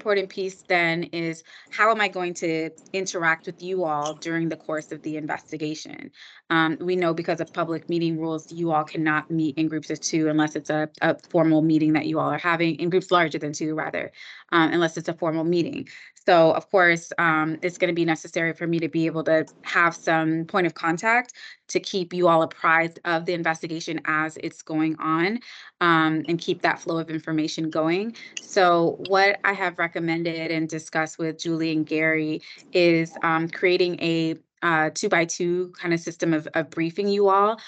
important piece then is, how am I going to interact with you all during the course of the investigation? We know because of public meeting rules, you all cannot meet in groups of 2 unless it's a formal meeting that you all are having, in groups larger than 2 rather, unless it's a formal meeting. So of course, it's going to be necessary for me to be able to have some point of contact to keep you all apprised of the investigation as it's going on, and keep that flow of information going. So what I have recommended and discussed with Julie and Gary is creating a 2x2 kind of system of briefing you all.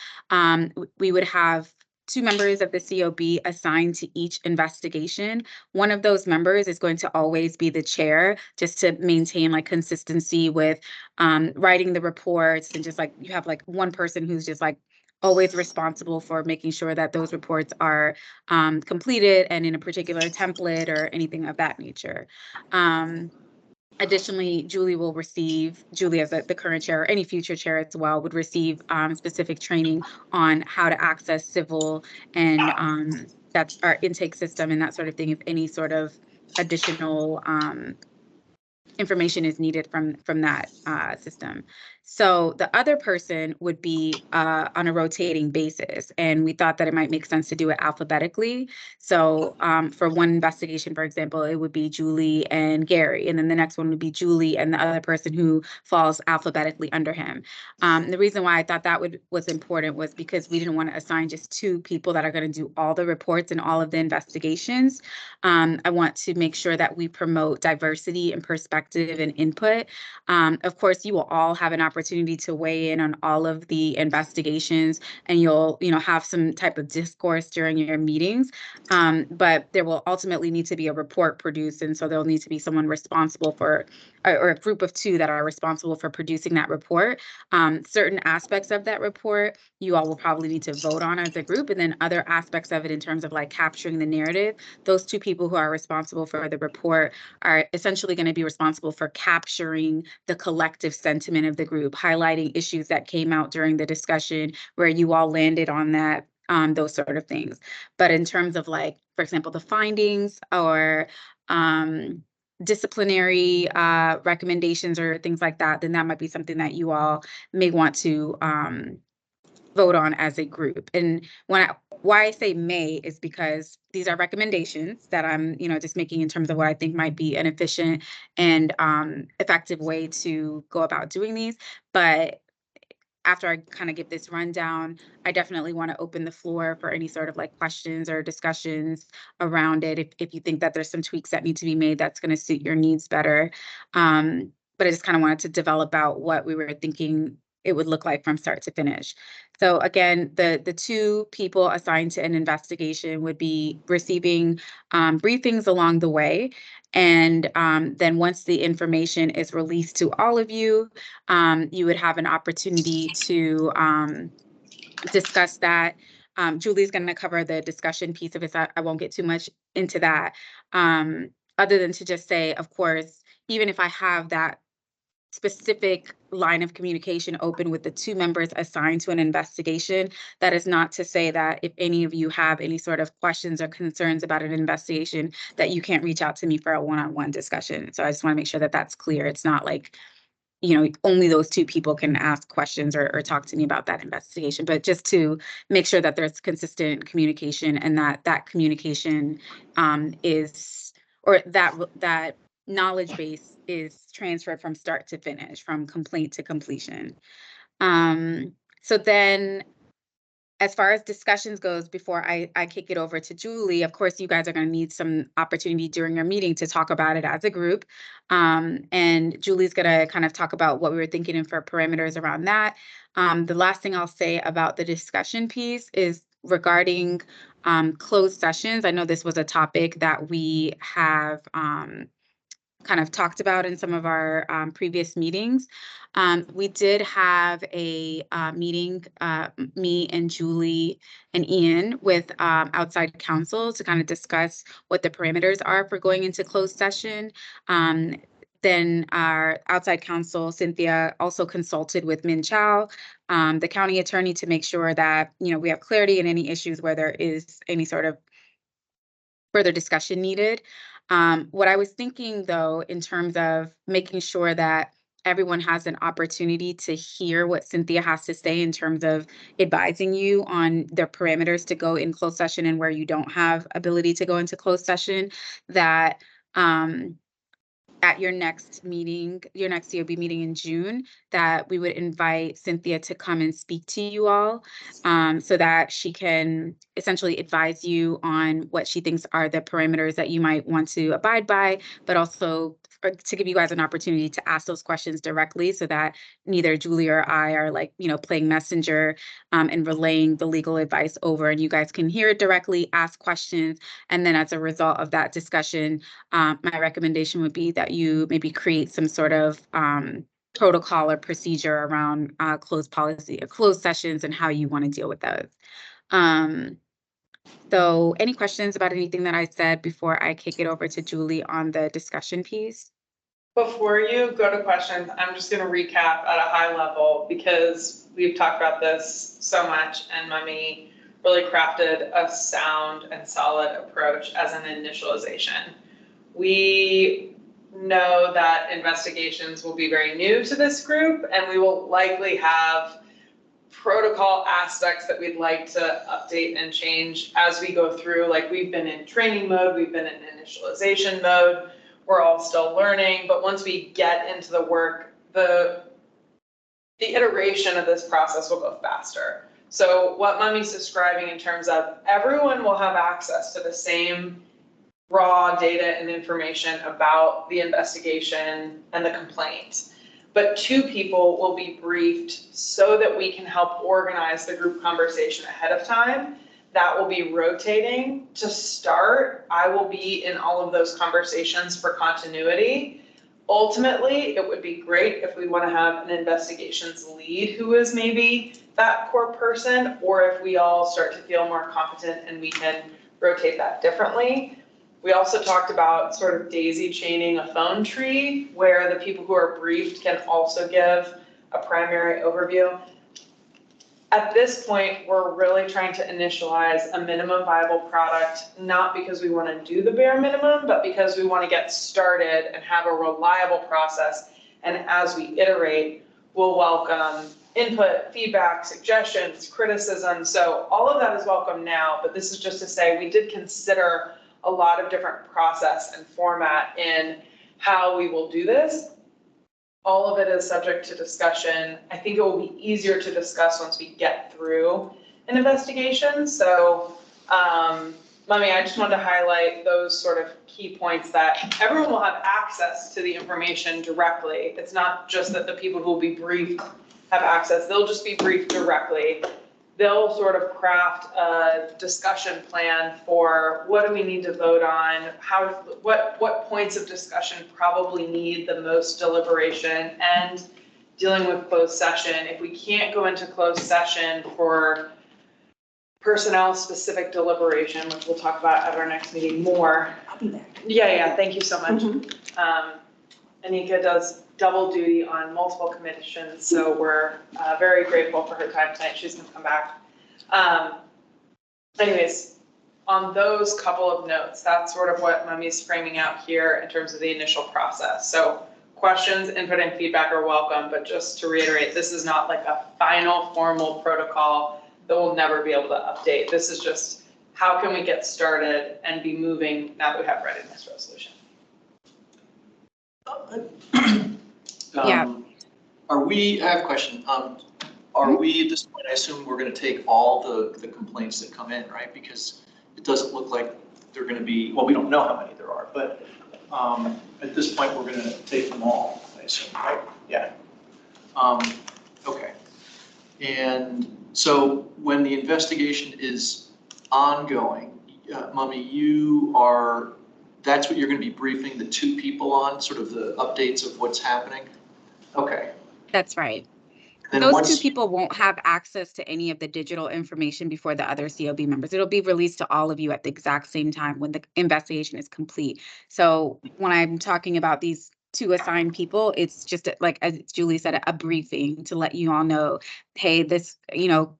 We would have 2 members of the COB assigned to each investigation. One of those members is going to always be the chair, just to maintain like consistency with writing the reports, and just like you have like one person who's just like always responsible for making sure that those reports are completed and in a particular template or anything of that nature. Additionally, Julie as the current chair, or any future chair as well, would receive specific training on how to access civil and that's our intake system and that sort of thing, if any sort of additional information is needed from that system. So the other person would be on a rotating basis, and we thought that it might make sense to do it alphabetically. So for one investigation, for example, it would be Julie and Gary, and then the next one would be Julie and the other person who falls alphabetically under him. The reason why I thought that was important was because we didn't want to assign just 2 people that are going to do all the reports and all of the investigations. I want to make sure that we promote diversity and perspective and input. Of course, you will all have an opportunity to weigh in on all of the investigations, and you'll, have some type of discourse during your meetings. But there will ultimately need to be a report produced, and so there'll need to be someone responsible for, or a group of 2 that are responsible for producing that report. Certain aspects of that report you all will probably need to vote on as a group, and then other aspects of it in terms of like capturing the narrative, those 2 people who are responsible for the report are essentially going to be responsible for capturing the collective sentiment of the group, highlighting issues that came out during the discussion, where you all landed on that, those sort of things. But in terms of like, for example, the findings or disciplinary recommendations or things like that, then that might be something that you all may want to vote on as a group. And why I say may is because these are recommendations that I'm, just making in terms of what I think might be an efficient and effective way to go about doing these. But after I kind of give this rundown, I definitely want to open the floor for any sort of like questions or discussions around it. If you think that there's some tweaks that need to be made, that's going to suit your needs better. But I just kind of wanted to develop out what we were thinking it would look like from start to finish. So again, the 2 people assigned to an investigation would be receiving briefings along the way. And then once the information is released to all of you, you would have an opportunity to discuss that. Julie's going to cover the discussion piece of it, so I won't get too much into that. Other than to just say, of course, even if I have that specific line of communication open with the 2 members assigned to an investigation, that is not to say that if any of you have any sort of questions or concerns about an investigation, that you can't reach out to me for a one-on-one discussion. So I just want to make sure that that's clear. It's not like, only those 2 people can ask questions or talk to me about that investigation, but just to make sure that there's consistent communication, and that communication is, or that knowledge base is transferred from start to finish, from complaint to completion. So then, as far as discussions goes, before I kick it over to Julie, of course, you guys are going to need some opportunity during your meeting to talk about it as a group. And Julie's going to kind of talk about what we were thinking and for parameters around that. The last thing I'll say about the discussion piece is regarding closed sessions. I know this was a topic that we have kind of talked about in some of our previous meetings. We did have a meeting, me and Julie and Ian, with outside counsel to kind of discuss what the parameters are for going into closed session. Then our outside counsel, Cynthia, also consulted with Min Chow, the county attorney, to make sure that, we have clarity in any issues where there is any sort of further discussion needed. What I was thinking, though, in terms of making sure that everyone has an opportunity to hear what Cynthia has to say in terms of advising you on the parameters to go in closed session and where you don't have ability to go into closed session, that um, at your next meeting, your next COB meeting in June, that we would invite Cynthia to come and speak to you all, so that she can essentially advise you on what she thinks are the parameters that you might want to abide by, but also to give you guys an opportunity to ask those questions directly, so that neither Julie or I are, like, playing messenger and relaying the legal advice over, and you guys can hear it directly, ask questions, and then as a result of that discussion, my recommendation would be that you maybe create some sort of protocol or procedure around closed policy or closed sessions and how you want to deal with those. So any questions about anything that I said before I kick it over to Julie on the discussion piece? Before you go to questions, I'm just going to recap at a high level because we've talked about this so much and Mummy really crafted a sound and solid approach as an initialization. We know that investigations will be very new to this group and we will likely have protocol aspects that we'd like to update and change as we go through. Like, we've been in training mode, we've been in initialization mode, we're all still learning, but once we get into the work, the iteration of this process will go faster. So what Mummy's describing in terms of everyone will have access to the same raw data and information about the investigation and the complaint, but two people will be briefed so that we can help organize the group conversation ahead of time. That will be rotating. To start, I will be in all of those conversations for continuity. Ultimately, it would be great if we want to have an investigations lead who is maybe that core person, or if we all start to feel more competent and we can rotate that differently. We also talked about sort of daisy chaining a phone tree where the people who are briefed can also give a primary overview. At this point, we're really trying to initialize a minimum viable product, not because we want to do the bare minimum, but because we want to get started and have a reliable process. And as we iterate, we'll welcome input, feedback, suggestions, criticism. So all of that is welcome now, but this is just to say we did consider a lot of different process and format in how we will do this. All of it is subject to discussion. I think it will be easier to discuss once we get through an investigation. So, Mummy, I just wanted to highlight those sort of key points that everyone will have access to the information directly. It's not just that the people who will be briefed have access. They'll just be briefed directly. They'll sort of craft a discussion plan for what do we need to vote on, what points of discussion probably need the most deliberation, and dealing with closed session. If we can't go into closed session for personnel specific deliberation, which we'll talk about at our next meeting more. I'll be back. Yeah, thank you so much. Mhm. Anika does double duty on multiple commissions, so we're very grateful for her time tonight. She's gonna come back. Anyways, on those couple of notes, that's sort of what Mummy's framing out here in terms of the initial process. So questions, input, and feedback are welcome, but just to reiterate, this is not like a final formal protocol that we'll never be able to update. This is just how can we get started and be moving now that we have readiness resolution. Yeah. I have a question. Are we at this point, I assume we're going to take all the complaints that come in, right? Because it doesn't look like they're going to be, well, we don't know how many there are, but at this point, we're going to take them all, I assume, right? Yeah. Okay. And so when the investigation is ongoing, Mummy, that's what you're going to be briefing the two people on, sort of the updates of what's happening? Okay. That's right. And Those two people won't have access to any of the digital information before the other COB members. It'll be released to all of you at the exact same time when the investigation is complete. So when I'm talking about these two assigned people, it's just like, as Julie said, a briefing to let you all know, hey, this,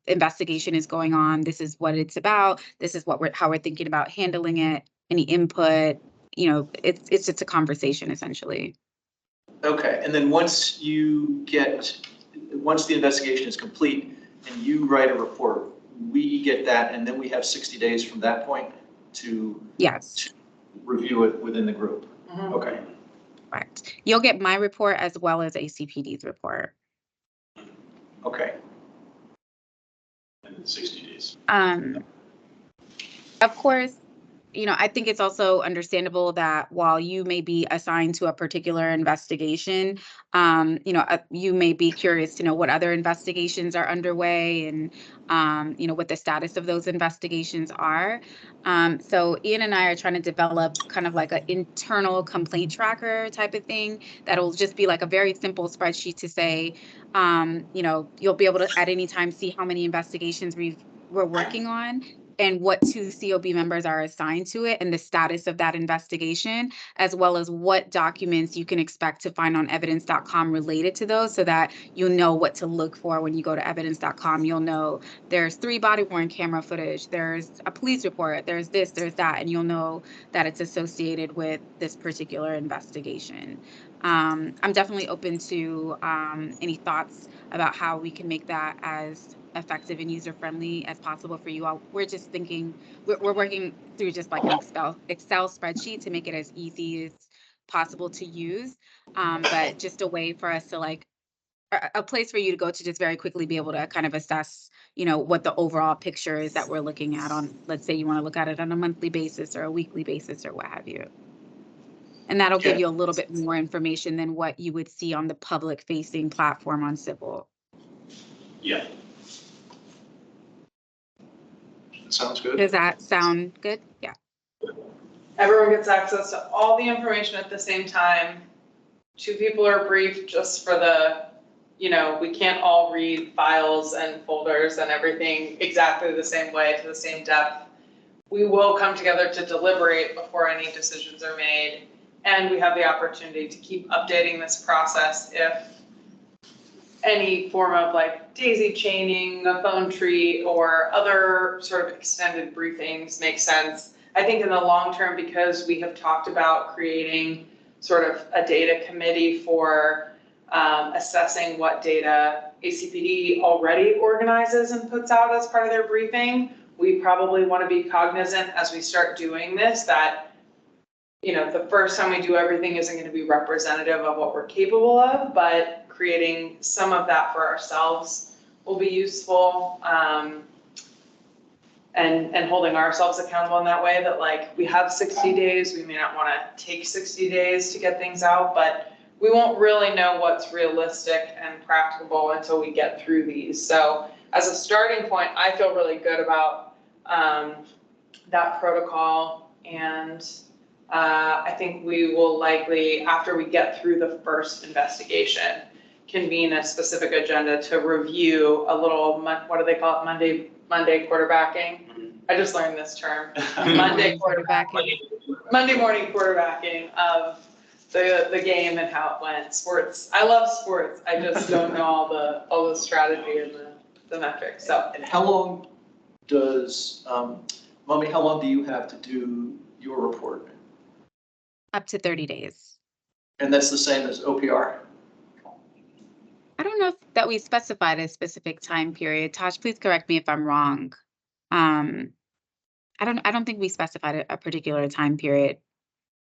investigation is going on. This is what it's about. This is how we're thinking about handling it. Any input, you know, it's just a conversation essentially. Okay, and then once the investigation is complete and you write a report, we get that, and then we have 60 days from that point to Yes. review it within the group. Mhm. Okay. Correct. You'll get my report as well as ACPD's report. Okay. And in 60 days. Of course, you know, I think it's also understandable that while you may be assigned to a particular investigation, you know, you may be curious to know what other investigations are underway and, you know, what the status of those investigations are. So Ian and I are trying to develop kind of like an internal complaint tracker type of thing that'll just be like a very simple spreadsheet to say, you know, you'll be able to at any time see how many investigations we're working on, and what two COB members are assigned to it and the status of that investigation, as well as what documents you can expect to find on evidence.com related to those, so that you'll know what to look for when you go to evidence.com. You'll know there's 3 body-worn camera footage, there's a police report, there's this, there's that, and you'll know that it's associated with this particular investigation. I'm definitely open to any thoughts about how we can make that as effective and user-friendly as possible for you all. We're just thinking, we're working through just like an Excel spreadsheet to make it as easy as possible to use, but just a way for us to like, a place for you to go to just very quickly be able to kind of assess, you know, what the overall picture is that we're looking at on, let's say you want to look at it on a monthly basis or a weekly basis or what have you. And that'll give Okay. you a little bit more information than what you would see on the public-facing platform on Civil. Yeah. Sounds good. Does that sound good? Yeah. Everyone gets access to all the information at the same time. 2 people are briefed just for the, you know, we can't all read files and folders and everything exactly the same way to the same depth. We will come together to deliberate before any decisions are made. And we have the opportunity to keep updating this process if any form of like daisy chaining, a phone tree, or other sort of extended briefings make sense. I think in the long term, because we have talked about creating sort of a data committee for assessing what data ACPD already organizes and puts out as part of their briefing, we probably want to be cognizant as we start doing this that, you know, the first time we do everything isn't going to be representative of what we're capable of, but creating some of that for ourselves will be useful, and holding ourselves accountable in that way, that like we have 60 days, we may not want to take 60 days to get things out, but we won't really know what's realistic and practicable until we get through these. So as a starting point, I feel really good about that protocol, and I think we will likely, after we get through the first investigation, convene a specific agenda to review a little, what do they call it, Monday quarterbacking? I just learned this term. Monday quarterbacking. Monday morning quarterbacking of the game and how it went. Sports. I love sports. I just don't know all the strategy and the metrics. So. And how long does, Mommy, how long do you have to do your report? Up to 30 days. And that's the same as OPR? I don't know if that we specified a specific time period. Tosh, please correct me if I'm wrong. I don't think we specified a particular time period.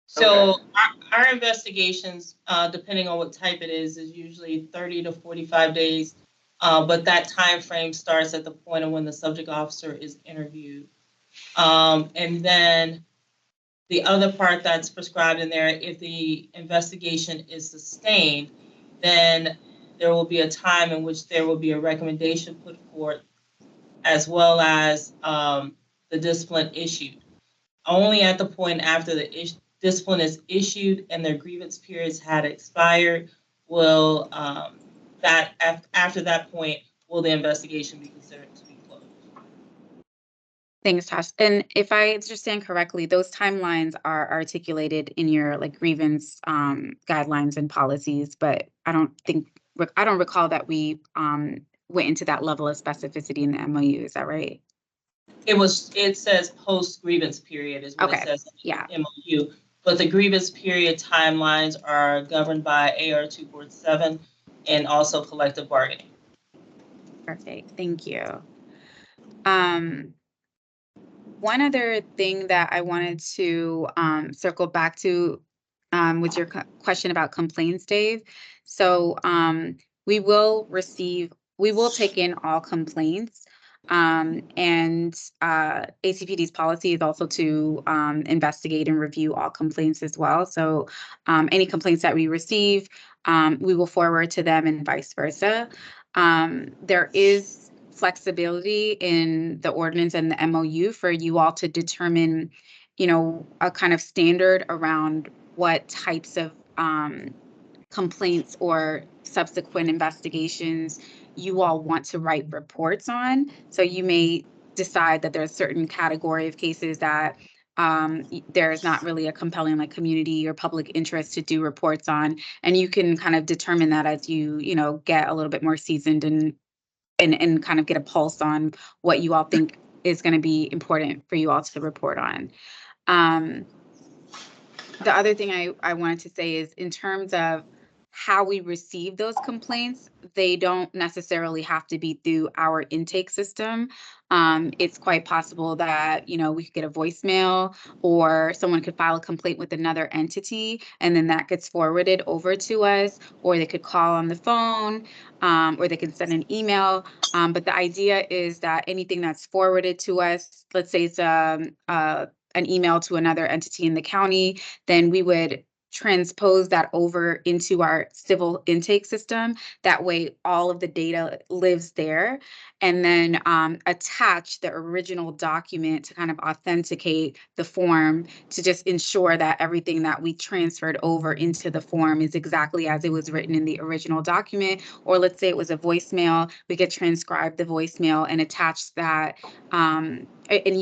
So our investigations, depending on what type it is usually 30 to 45 days. But that time frame starts at the point of when the subject officer is interviewed. And then the other part that's prescribed in there, if the investigation is sustained, then there will be a time in which there will be a recommendation put forth, as well as the discipline issued. Only at the point after the discipline is issued and their grievance periods had expired will after that point will the investigation be considered to be closed. Thanks, Tosh. And if I understand correctly, those timelines are articulated in your like grievance guidelines and policies, but I don't recall that we went into that level of specificity in the MOU. Is that right? It says post grievance period is what it says in the MOU, But the grievance period timelines are governed by AR 247 and also collective bargaining. Perfect. Thank you. One other thing that I wanted to circle back to with your question about complaints, Dave. So we will take in all complaints. And ACPD's policy is also to investigate and review all complaints as well. So any complaints that we receive, we will forward to them and vice versa. There is flexibility in the ordinance and the MOU for you all to determine, a kind of standard around what types of complaints or subsequent investigations you all want to write reports on. So you may decide that there's a certain category of cases that there's not really a compelling community or public interest to do reports on, and you can kind of determine that as you get a little bit more seasoned and kind of get a pulse on what you all think is going to be important for you all to report on. The other thing I wanted to say is in terms of how we receive those complaints, they don't necessarily have to be through our intake system. It's quite possible that, we could get a voicemail or someone could file a complaint with another entity and then that gets forwarded over to us, or they could call on the phone, or they can send an email. But the idea is that anything that's forwarded to us, let's say it's an email to another entity in the county, then we would transpose that over into our civil intake system. That way, all of the data lives there, and then attach the original document to kind of authenticate the form to just ensure that everything that we transferred over into the form is exactly as it was written in the original document. Or let's say it was a voicemail, we could transcribe the voicemail and attach that and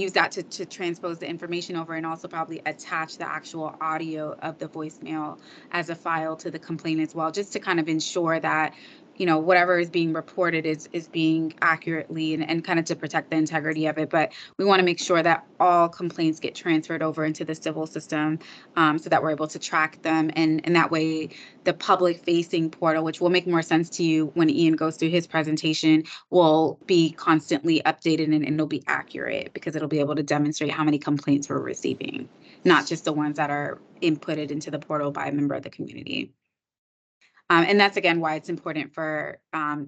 use that to transpose the information over, and also probably attach the actual audio of the voicemail as a file to the complaint as well, just to kind of ensure that whatever is being reported is being accurately and kind of to protect the integrity of it. But we want to make sure that all complaints get transferred over into the civil system, so that we're able to track them. And that way the public facing portal, which will make more sense to you when Ian goes through his presentation, will be constantly updated and it'll be accurate because it'll be able to demonstrate how many complaints we're receiving, not just the ones that are inputted into the portal by a member of the community. And that's, again, why it's important for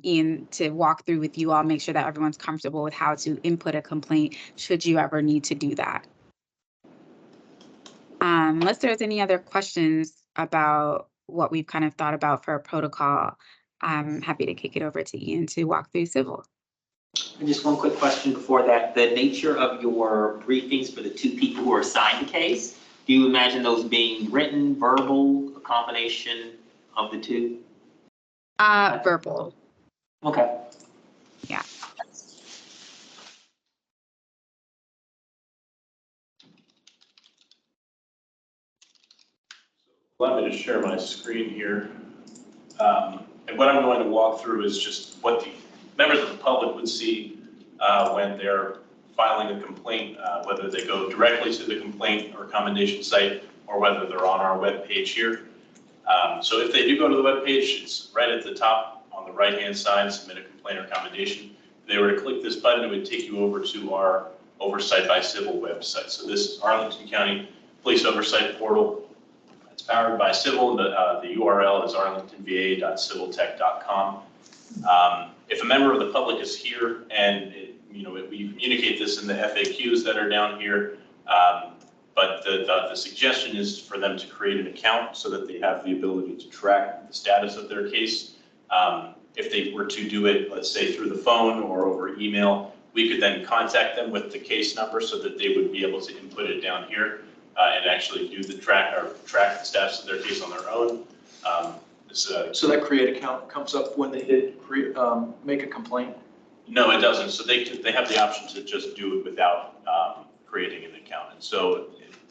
Ian to walk through with you all, make sure that everyone's comfortable with how to input a complaint should you ever need to do that. Unless there's any other questions about what we've kind of thought about for a protocol, I'm happy to kick it over to Ian to walk through civil. And just one quick question before that. The nature of your briefings for the two people who are assigned the case, do you imagine those being written, verbal, a combination of the two? Verbal. Okay. Yeah. Allow me to share my screen here. And what I'm going to walk through is just what the members of the public would see when they're filing a complaint, whether they go directly to the complaint or commendation site or whether they're on our webpage here. So if they do go to the webpage, it's right at the top on the right-hand side, submit a complaint or commendation. If they were to click this button, it would take you over to our Oversight by Civil website. So this is Arlington County Police Oversight Portal. It's powered by Civil. The URL is arlingtonva.civiltech.com. If a member of the public is here and we communicate this in the FAQs that are down here, but the suggestion is for them to create an account so that they have the ability to track the status of their case. If they were to do it, let's say through the phone or over email, we could then contact them with the case number so that they would be able to input it down here and actually do the track the status of their case on their own. So that create account comes up when they did make a complaint? No, it doesn't. So they have the option to just do it without creating an account. And so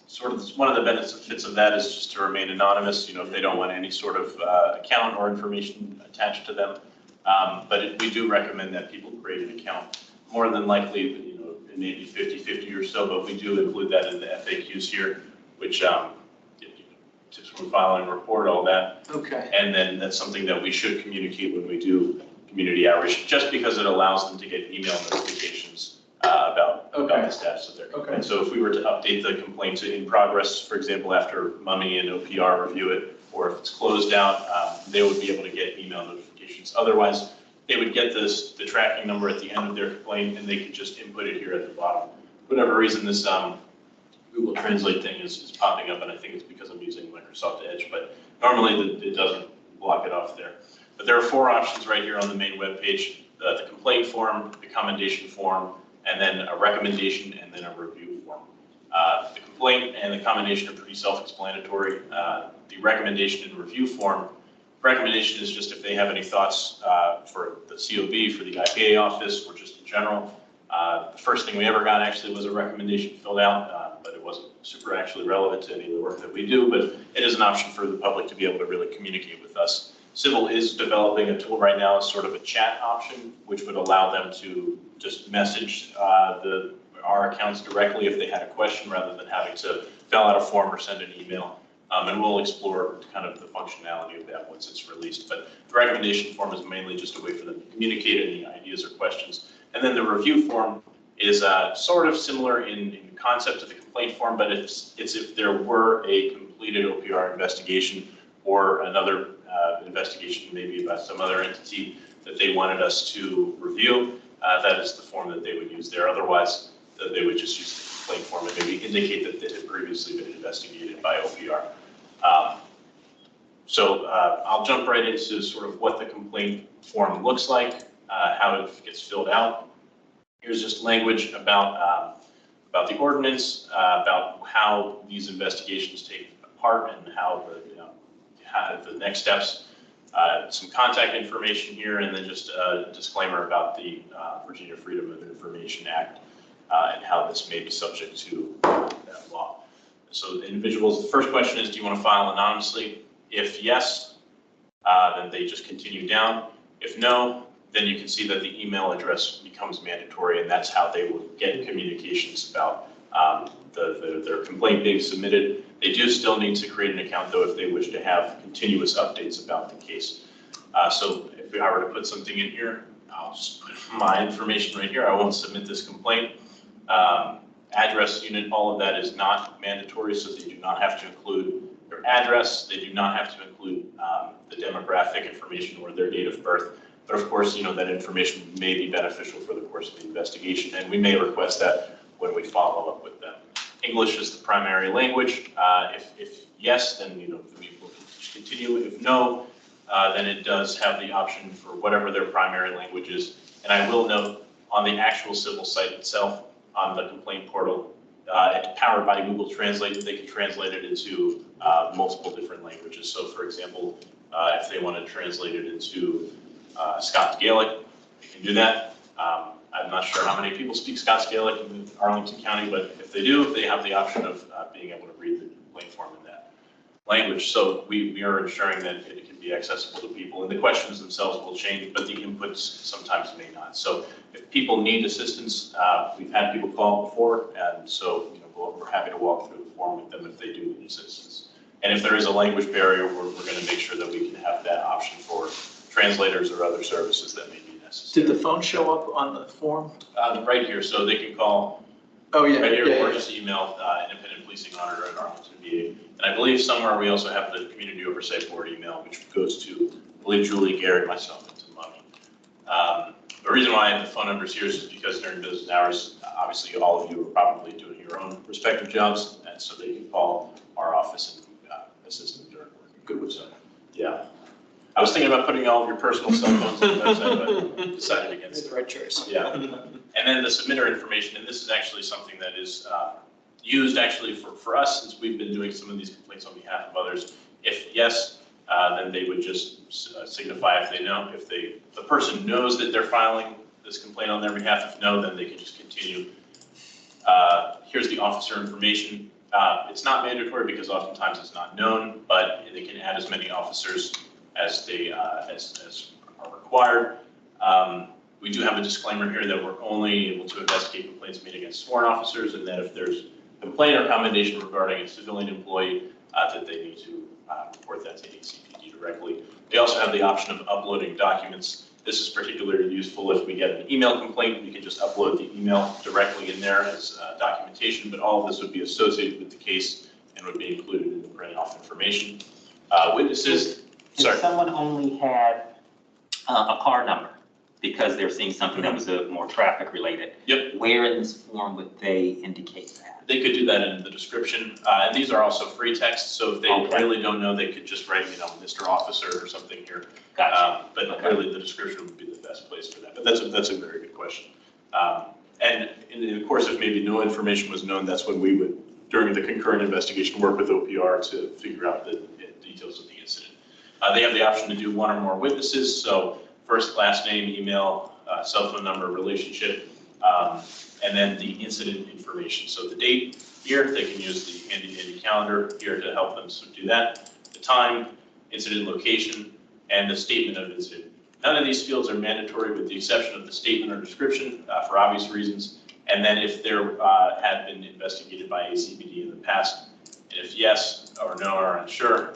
sort of one of the benefits of that is just to remain anonymous, if they don't want any sort of account or information attached to them. But we do recommend that people create an account. More than likely, it may be 50-50 or so, but we do include that in the FAQs here, which tips from filing report, all that. Okay. And then that's something that we should communicate when we do community outreach, just because it allows them to get email notifications about the status of their complaint. So if we were to update the complaint to in progress, for example, after Mummy and OPR review it, or if it's closed out, they would be able to get email notifications. Otherwise, they would get the tracking number at the end of their complaint, and they could just input it here at the bottom. For whatever reason, this Google Translate thing is popping up, and I think it's because I'm using Microsoft Edge, but normally it doesn't block it off there. But there are 4 options right here on the main web page: the complaint form, the commendation form, and then a recommendation, and then a review form. The complaint and the commendation are pretty self-explanatory. The recommendation and review form, recommendation is just if they have any thoughts for the COB, for the IPA office, or just in general. The first thing we ever got actually was a recommendation filled out, but it wasn't super actually relevant to any of the work that we do, but it is an option for the public to be able to really communicate with us. Civil is developing a tool right now, it's sort of a chat option, which would allow them to just message our accounts directly if they had a question, rather than having to fill out a form or send an email. And we'll explore kind of the functionality of that once it's released. But the recommendation form is mainly just a way for them to communicate any ideas or questions. And then the review form is sort of similar in concept to the complaint form, but it's if there were a completed OPR investigation or another investigation maybe about some other entity that they wanted us to review, that is the form that they would use there. Otherwise, they would just use the complaint form and maybe indicate that it had previously been investigated by OPR. So I'll jump right into sort of what the complaint form looks like, how it gets filled out. Here's just language about the ordinance, about how these investigations take part and how the next steps. Some contact information here, and then just a disclaimer about the Virginia Freedom of Information Act and how this may be subject to that law. So individuals, the first question is, do you want to file anonymously? If yes, then they just continue down. If no, then you can see that the email address becomes mandatory, and that's how they will get communications about their complaint being submitted. They do still need to create an account, though, if they wish to have continuous updates about the case. So if I were to put something in here, I'll just put my information right here. I won't submit this complaint. Address, unit, all of that is not mandatory, so they do not have to include their address. They do not have to include the demographic information or their date of birth. But of course, that information may be beneficial for the course of the investigation, and we may request that when we follow up with them. English is the primary language. If yes, then we will continue. If no, then it does have the option for whatever their primary language is. And I will note, on the actual civil site itself, on the complaint portal, it's powered by Google Translate. They can translate it into multiple different languages. So for example, if they want to translate it into Scots Gaelic, they can do that. I'm not sure how many people speak Scots Gaelic in Arlington County, but if they do, they have the option of being able to read the complaint form in that language. So we are ensuring that it can be accessible to people, and the questions themselves will change, but the inputs sometimes may not. So if people need assistance, we've had people call before, and so we're happy to walk through the form with them if they do need assistance. And if there is a language barrier, we're going to make sure that we can have that option for translators or other services that may be necessary. Did the phone show up on the form? Right here, so they can call. Oh, yeah. Right here, yeah, or yeah. just email independent policing auditor at Arlington VA. And I believe somewhere we also have the Community Oversight Board email, which goes to, I believe, Julie, Garrett, myself, and to Mummy. The reason why I have the phone numbers here is just because during business hours, obviously all of you are probably doing your own respective jobs, and so they can call our office and assist them during work. Good with that. Yeah. I was thinking about putting all of your personal cell phones on the website, but decided against it. The right choice. Yeah. And then the submitter information, and this is actually something that is used actually for us, since we've been doing some of these complaints on behalf of others. If yes, then they would just signify if they know. If the person knows that they're filing this complaint on their behalf, if no, then they can just continue. Here's the officer information. It's not mandatory because oftentimes it's not known, but they can add as many officers as they as are required. We do have a disclaimer here that we're only able to investigate complaints made against sworn officers, and that if there's a complaint or commendation regarding a civilian employee, that they need to report that to ACPD directly. They also have the option of uploading documents. This is particularly useful if we get an email complaint. We can just upload the email directly in there as documentation, but all of this would be associated with the case and would be included in the print off information. Witnesses, sorry. If someone only had a car number because they're seeing something that was more traffic related, Yep. where in this form would they indicate that? They could do that in the description, and these are also free text, so if they really don't know, they could just write, Mr. Officer or something here. Gotcha. But really, the description would be the best place for that. But that's a very good question. And in the course of maybe no information was known, that's when we would, during the concurrent investigation, work with OPR to figure out the details of the incident. They have the option to do one or more witnesses, so first, last name, email, cell phone number, relationship, and then the incident information. So the date here, they can use the handy calendar here to help them do that. The time, incident location, and the statement of incident. None of these fields are mandatory with the exception of the statement or description for obvious reasons. And then if there had been investigated by ACPD in the past, and if yes or no are unsure,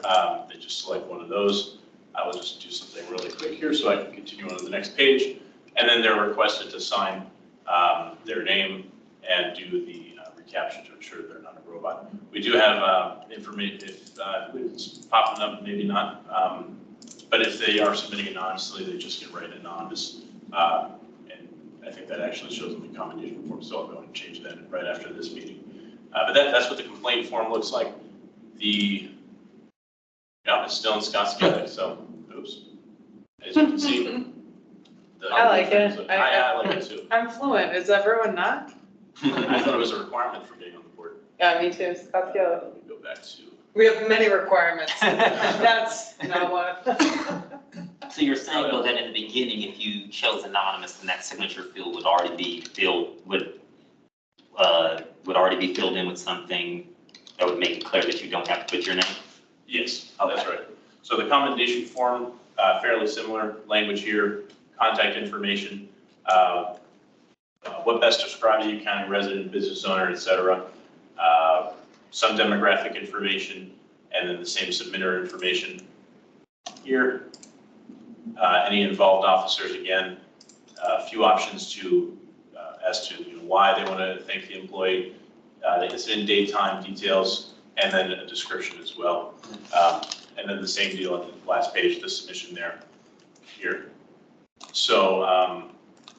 they just select one of those. I will just do something really quick here so I can continue on to the next page. And then they're requested to sign their name and do the recapture to ensure they're not a robot. We do have information, if it's popping up, maybe not. But if they are submitting anonymously, they just get right anonymous. And I think that actually shows in the commendation form, so I'll go and change that right after this meeting. But that's what the complaint form looks like. It's still in Scott's together, so oops. As you can see. I like it. I like it too. I'm fluent. Is everyone not? I thought it was a requirement for being on the board. Yeah, me too. Scott's together. Let me go back to. We have many requirements. That's not one. So you're saying though that in the beginning, if you chose anonymous, then that signature field would already be filled would already be filled in with something that would make it clear that you don't have to put your name? Yes, that's right. So the commendation form, fairly similar language here, contact information, what best describes you, county resident, business owner, et cetera. Some demographic information, and then the same submitter information here. Any involved officers, again, a few options to as to why they want to thank the employee, the incident date, time, details, and then a description as well. And then the same deal on the last page, the submission there, here. So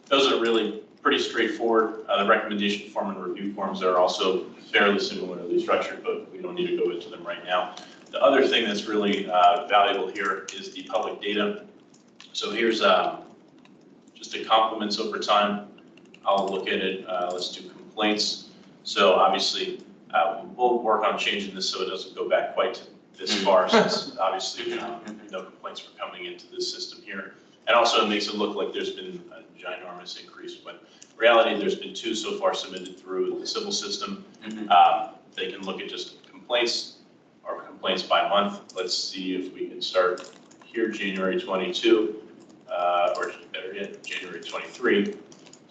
those are really pretty straightforward. The recommendation form and review forms are also fairly similarly structured, but we don't need to go into them right now. The other thing that's really valuable here is the public data. So here's just the compliments over time. I'll look at it. Let's do complaints. So obviously, we'll work on changing this so it doesn't go back quite this far, since obviously no complaints were coming into this system here. And also it makes it look like there's been a ginormous increase, but in reality, there's been 2 so far submitted through the civil system. They can look at just complaints or complaints by month. Let's see if we can start here, January 22, or better yet, January 23. So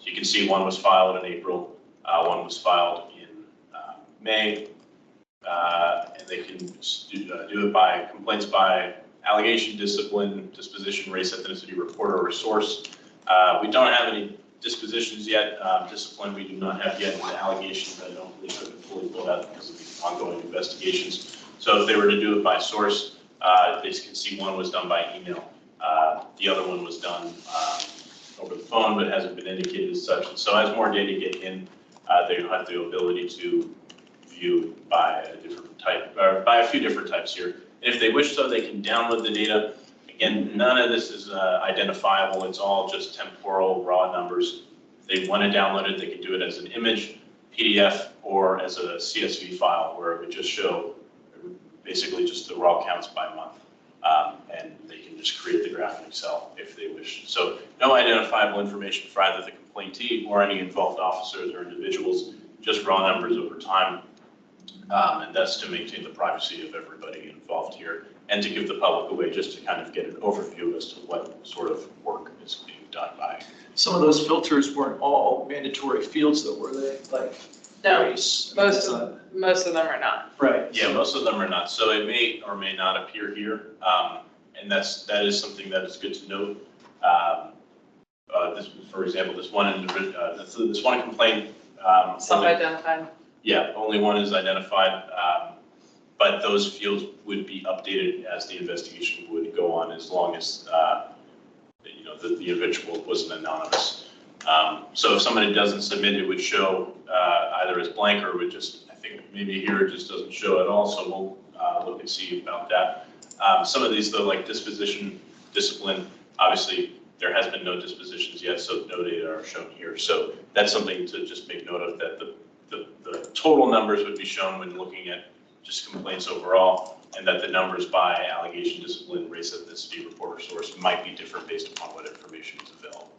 you can see one was filed in April, one was filed in May, and they can do it by complaints by allegation, discipline, disposition, race, ethnicity, report, or source. We don't have any dispositions yet. Discipline we do not have yet. The allegations I don't believe have been fully pulled out because of the ongoing investigations. So if they were to do it by source, they can see one was done by email. The other one was done over the phone, but hasn't been indicated as such. And so as more data get in, they'll have the ability to view by a different type, or by a few different types here. And if they wish so, they can download the data. Again, none of this is identifiable. It's all just temporal raw numbers. If they want to download it, they can do it as an image, PDF, or as a CSV file where it would just show basically just the raw counts by month. And they can just create the graph in Excel if they wish. So no identifiable information for either the complaintee or any involved officers or individuals, just raw numbers over time. And that's to maintain the privacy of everybody involved here and to give the public a way just to kind of get an overview as to what sort of work is being done by. Some of those filters weren't all mandatory fields though, were they? Like, No, race. most of them are not. Right. Yeah, most of them are not, so it may or may not appear here, and that is something that is good to note. This, for example, this one complaint. Only, Self-identified. yeah, only one is identified, but those fields would be updated as the investigation would go on, as long as, the individual wasn't anonymous. So if somebody doesn't submit, it would show either as blank, or it would just, I think maybe here it just doesn't show at all, so we'll look and see about that. Some of these though, like disposition, discipline, obviously there has been no dispositions yet, so no data are shown here. So that's something to just make note of, that the total numbers would be shown when looking at just complaints overall, and that the numbers by allegation, discipline, race, ethnicity, report, or source might be different based upon what information is available.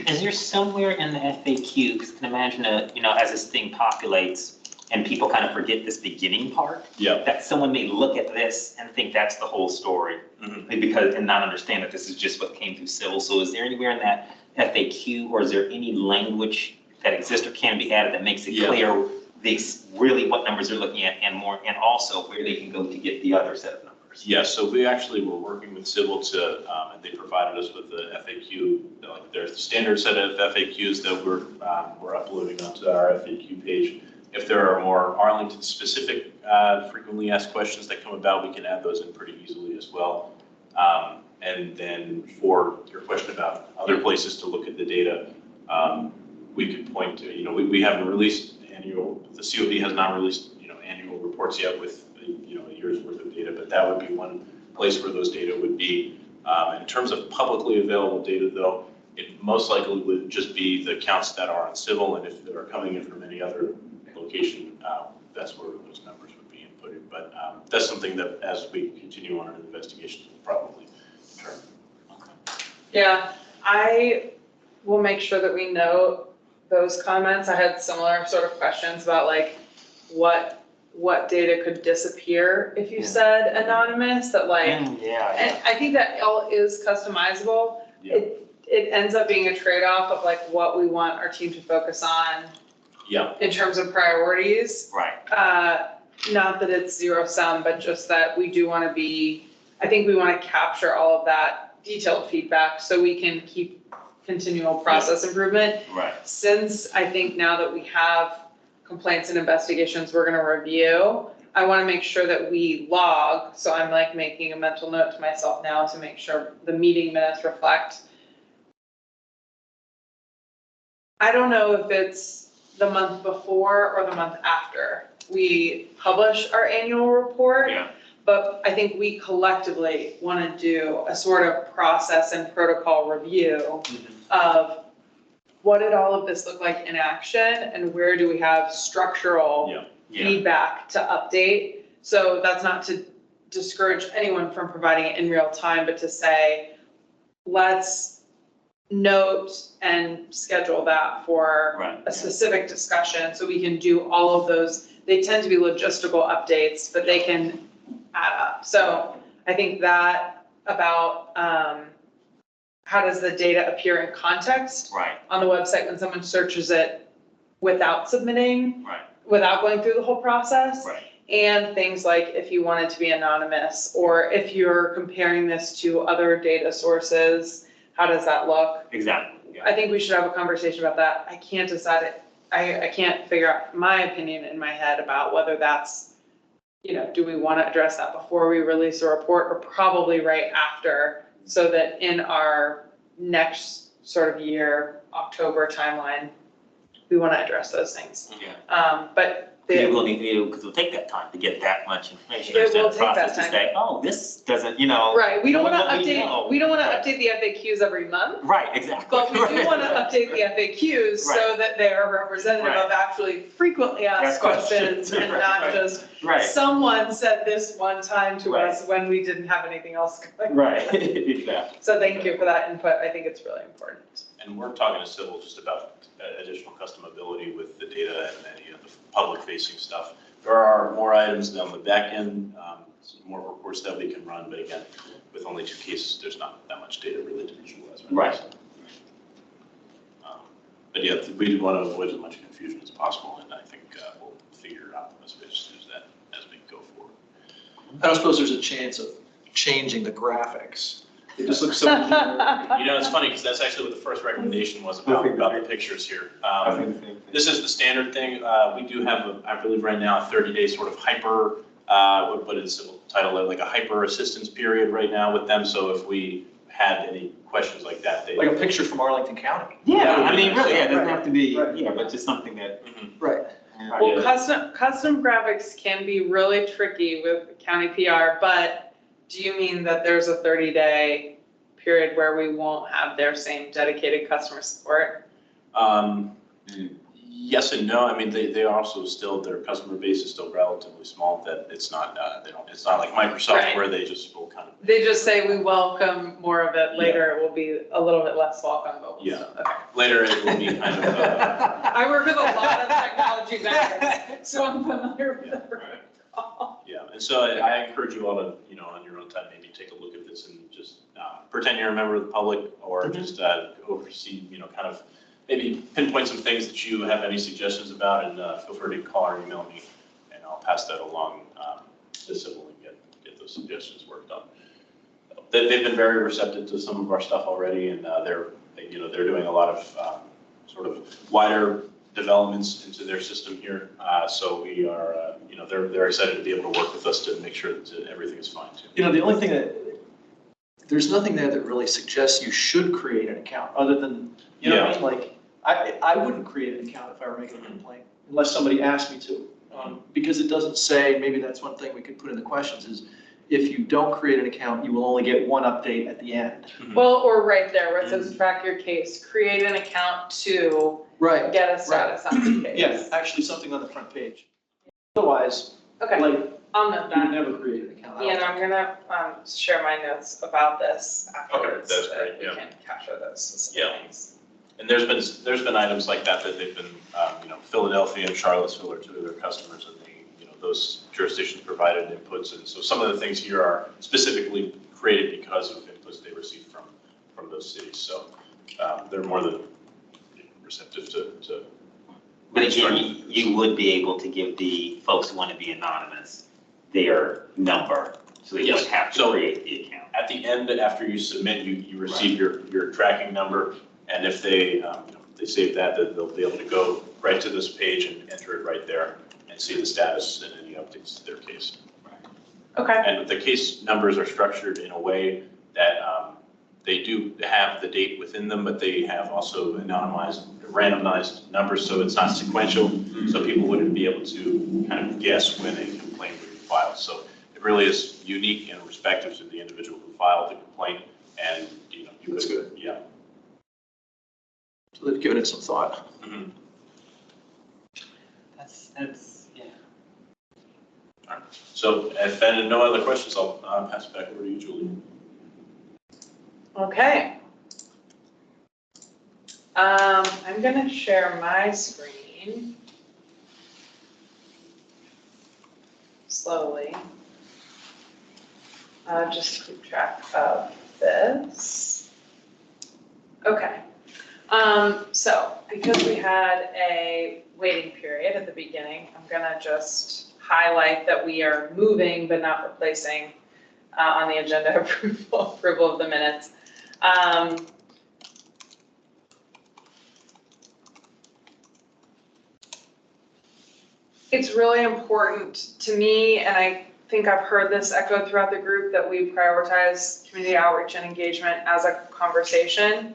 Is there somewhere in the FAQ, because I can imagine, as this thing populates and people kind of forget this beginning part, Yeah. that someone may look at this and think that's the whole story, and not understand that this is just what came through civil. So is there anywhere in that FAQ, or is there any language that exists or can be added that makes it clear really what numbers they're looking at, and more, and also where they can go to get the other set of numbers? Yeah, so we actually were working with Civil to, and they provided us with the FAQ, like their standard set of FAQs that we're uploading onto our FAQ page. If there are more Arlington specific frequently asked questions that come about, we can add those in pretty easily as well. And then for your question about other places to look at the data, we could point to, we haven't released the COB has not released, annual reports yet with, a year's worth of data, but that would be one place where those data would be. In terms of publicly available data though, it most likely would just be the counts that are on Civil, and if they are coming in from any other location, that's where those numbers would be inputted. But that's something that, as we continue on an investigation, we'll probably determine. Yeah, I will make sure that we note those comments. I had similar sort of questions about like what data could disappear if you said anonymous, that like, and I think that all is customizable. Yeah. It ends up being a trade-off of like what we want our team to focus on. Yeah. In terms of priorities. Right. Not that it's zero sum, but just that we do want to I think we want to capture all of that detailed feedback so we can keep continual process improvement. Right. Since I think now that we have complaints and investigations we're going to review, I want to make sure that we log. So I'm like making a mental note to myself now to make sure the meeting minutes reflect. I don't know if it's the month before or the month after we publish our annual report. Yeah. But I think we collectively want to do a sort of process and protocol review of what did all of this look like in action, and where do we have structural feedback to update. So that's not to discourage anyone from providing it in real time, but to say, let's note and schedule that for a specific discussion so we can do all of those. They tend to be logistical updates, but they can add up. So I think that about how does the data appear in context on the website when someone searches it without submitting, without going through the whole process. And things like if you want it to be anonymous, or if you're comparing this to other data sources, how does that look? Exactly. I think we should have a conversation about that. I can't decide it. I can't figure out my opinion in my head about whether that's, do we want to address that before we release a report, or probably right after, so that in our next sort of year, October timeline, we want to address those things. But We'll need to, because it'll take that time to get that much information. It will the take that process time. To say, oh, this doesn't, Right, we don't want to we update, know. we don't want to update the FAQs every month. Right, exactly. But we do want to update the FAQs so that they are representative of actually frequently asked questions and not just someone said this one time to us when we didn't have anything else going. Right, exactly. So thank you for that input. I think it's really important. And we're talking to Civil just about additional customability with the data and the public-facing stuff. There are more items down the back end, more reports that we can run, but again, with only 2 cases, there's not that much data really to visualize. Right. But yeah, we want to avoid as much confusion as possible, and I think we'll figure it out as we go forward. I don't suppose there's a chance of changing the graphics. It just looks so generic. You know, it's funny, because that's actually what the first recommendation was about the pictures here. This is the standard thing. We do have, I believe right now, a 30-day sort of hyper, what is it titled, like a hyper assistance period right now with them. So if we had any questions like that, they. Like a picture from Arlington County. Yeah, I mean, really, yeah, it doesn't have to be, Right. yeah, but just something that. Right. Well, Yeah. custom graphics can be really tricky with county PR, but do you mean that there's a 30-day period where we won't have their same dedicated customer support? Yes and no. I mean, they also still, their customer base is still relatively small, that it's not, it's not like Microsoft Right. where they just will kind of. They just say we welcome more of it, later it will be a little bit less welcome, but we'll Yeah. still, okay. Later it will be kind of, I work with a lot of technology vendors, so I'm familiar with the protocol. yeah. And so I encourage you all to, on your own time, maybe take a look at this and just pretend you're a member of the public, or just oversee, kind of maybe pinpoint some things that you have any suggestions about, and feel free to call or email me, and I'll pass that along to Civil and get those suggestions worked on. They've been very receptive to some of our stuff already, and they're doing a lot of sort of wider developments into their system here. So we are, they're excited to be able to work with us to make sure that everything is fine too. The only thing there's nothing there that really suggests you should create an account, other than, what I mean? Like, I wouldn't create an account if I were making a complaint, unless somebody asked me to. Because it doesn't say, maybe that's one thing we could put in the questions, is if you don't create an account, you will only get one update at the end. Well, or right there where it says track your case, create an account to Right. get a status on your case. Yeah, actually something on the front page. Otherwise, Okay, like, I'll note you would that. never create an account. I don't Ian, I'm gonna share my notes about this afterwards. that's so great, We yeah. can capture those specific Yeah. things. And there's been items like that they've been, Philadelphia and Charlottesville are two of their customers, and those jurisdictions provided inputs. And so some of the things here are specifically created because of inputs they received from those cities. So they're more than receptive to. But again, you would be able to give the folks who want to be anonymous their number, so they Yes. wouldn't have to So- create the account. At the end, after you submit, you receive your tracking number, and if they save that, then they'll be able to go right to this page and enter it right there and see the status and any updates to their case. Okay, And the case numbers are structured in a way that they do have the date within them, but they have also anonymized, randomized numbers, so it's not sequential, so people wouldn't be able to kind of guess when a complaint would be filed. So it really is unique and respective to the individual who filed the complaint, and, That's good. Yeah. So they've given it some thought. Mhm. That's, yeah. All right. So if no other questions, I'll pass it back over to you, Julie. okay. I'm gonna share my screen slowly. Just to keep track of this. Okay. So because we had a waiting period at the beginning, I'm gonna just highlight that we are moving but not replacing on the agenda approval of the minutes. It's really important to me, and I think I've heard this echoed throughout the group, that we prioritize community outreach and engagement as a conversation.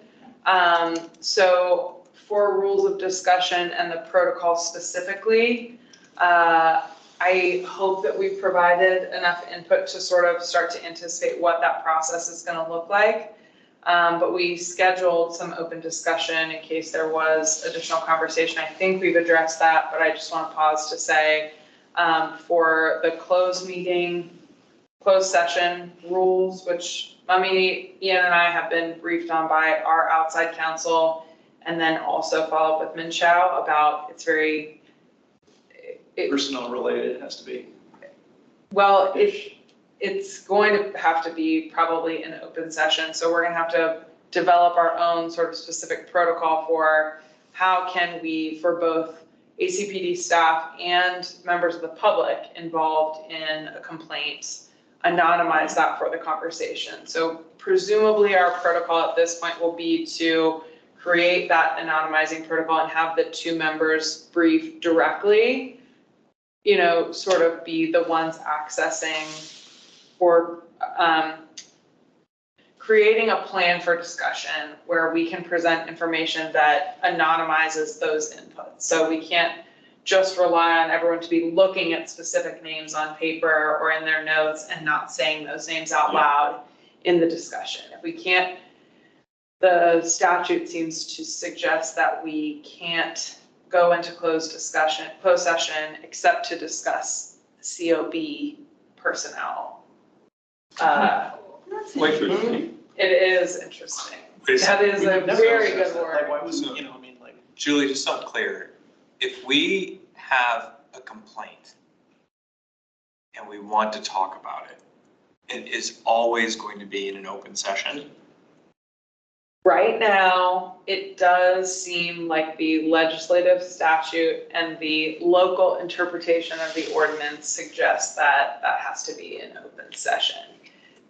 So for rules of discussion and the protocol specifically, I hope that we've provided enough input to sort of start to anticipate what that process is going to look like. But we scheduled some open discussion in case there was additional conversation. I think we've addressed that, but I just want to pause to say, for the closed session rules, which Mummy, Ian, and I have been briefed on by our outside counsel, and then also follow up with Min Chao about Personnel related, it has to be. well, it's going to have to be probably an open session, so we're gonna have to develop our own sort of specific protocol for how can we, for both ACPD staff and members of the public involved in a complaint, anonymize that for the conversation. So presumably our protocol at this point will be to create that anonymizing protocol and have the two members brief directly, you know, sort of be the ones accessing or creating a plan for discussion where we can present information that anonymizes those inputs. So we can't just rely on everyone to be looking at specific names on paper or in their notes and not saying those names out loud in the discussion. If we can't, the statute seems to suggest that we can't go into closed session, except to discuss COB personnel. It is interesting. That is a very good word. Like, why was, you know, I mean, like. Julie, just so I'm clear, if we have a complaint and we want to talk about it, it is always going to be in an open session? Right now, it does seem like the legislative statute and the local interpretation of the ordinance suggests that that has to be in open session.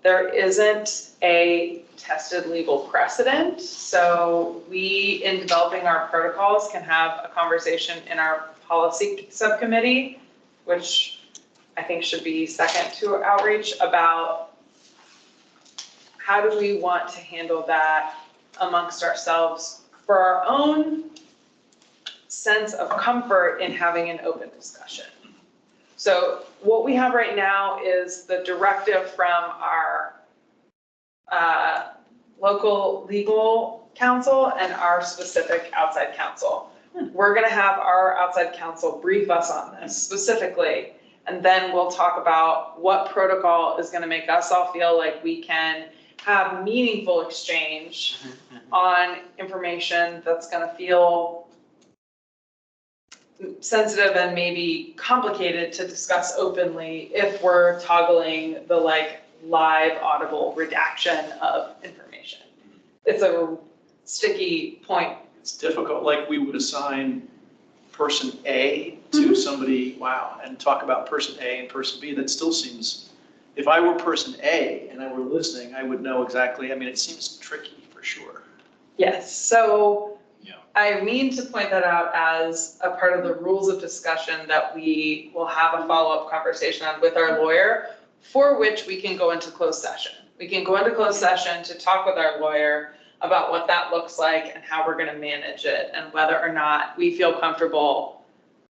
There isn't a tested legal precedent, so we, in developing our protocols, can have a conversation in our policy subcommittee, which I think should be second to outreach, about how do we want to handle that amongst ourselves for our own sense of comfort in having an open discussion. So what we have right now is the directive from our local legal counsel and our specific outside counsel. We're gonna have our outside counsel brief us on this specifically, and then we'll talk about what protocol is gonna make us all feel like we can have meaningful exchange on information that's gonna feel sensitive and maybe complicated to discuss openly if we're toggling the like live audible redaction of information. It's a sticky point. It's difficult, like we would assign person A to somebody, wow, and talk about person A and person B. That still seems, if I were person A and I were listening, I would know exactly, I mean, it seems tricky for sure. Yes, so I mean to point that out as a part of the rules of discussion that we will have a follow-up conversation on with our lawyer, for which we can go into closed session. We can go into closed session to talk with our lawyer about what that looks like and how we're gonna manage it and whether or not we feel comfortable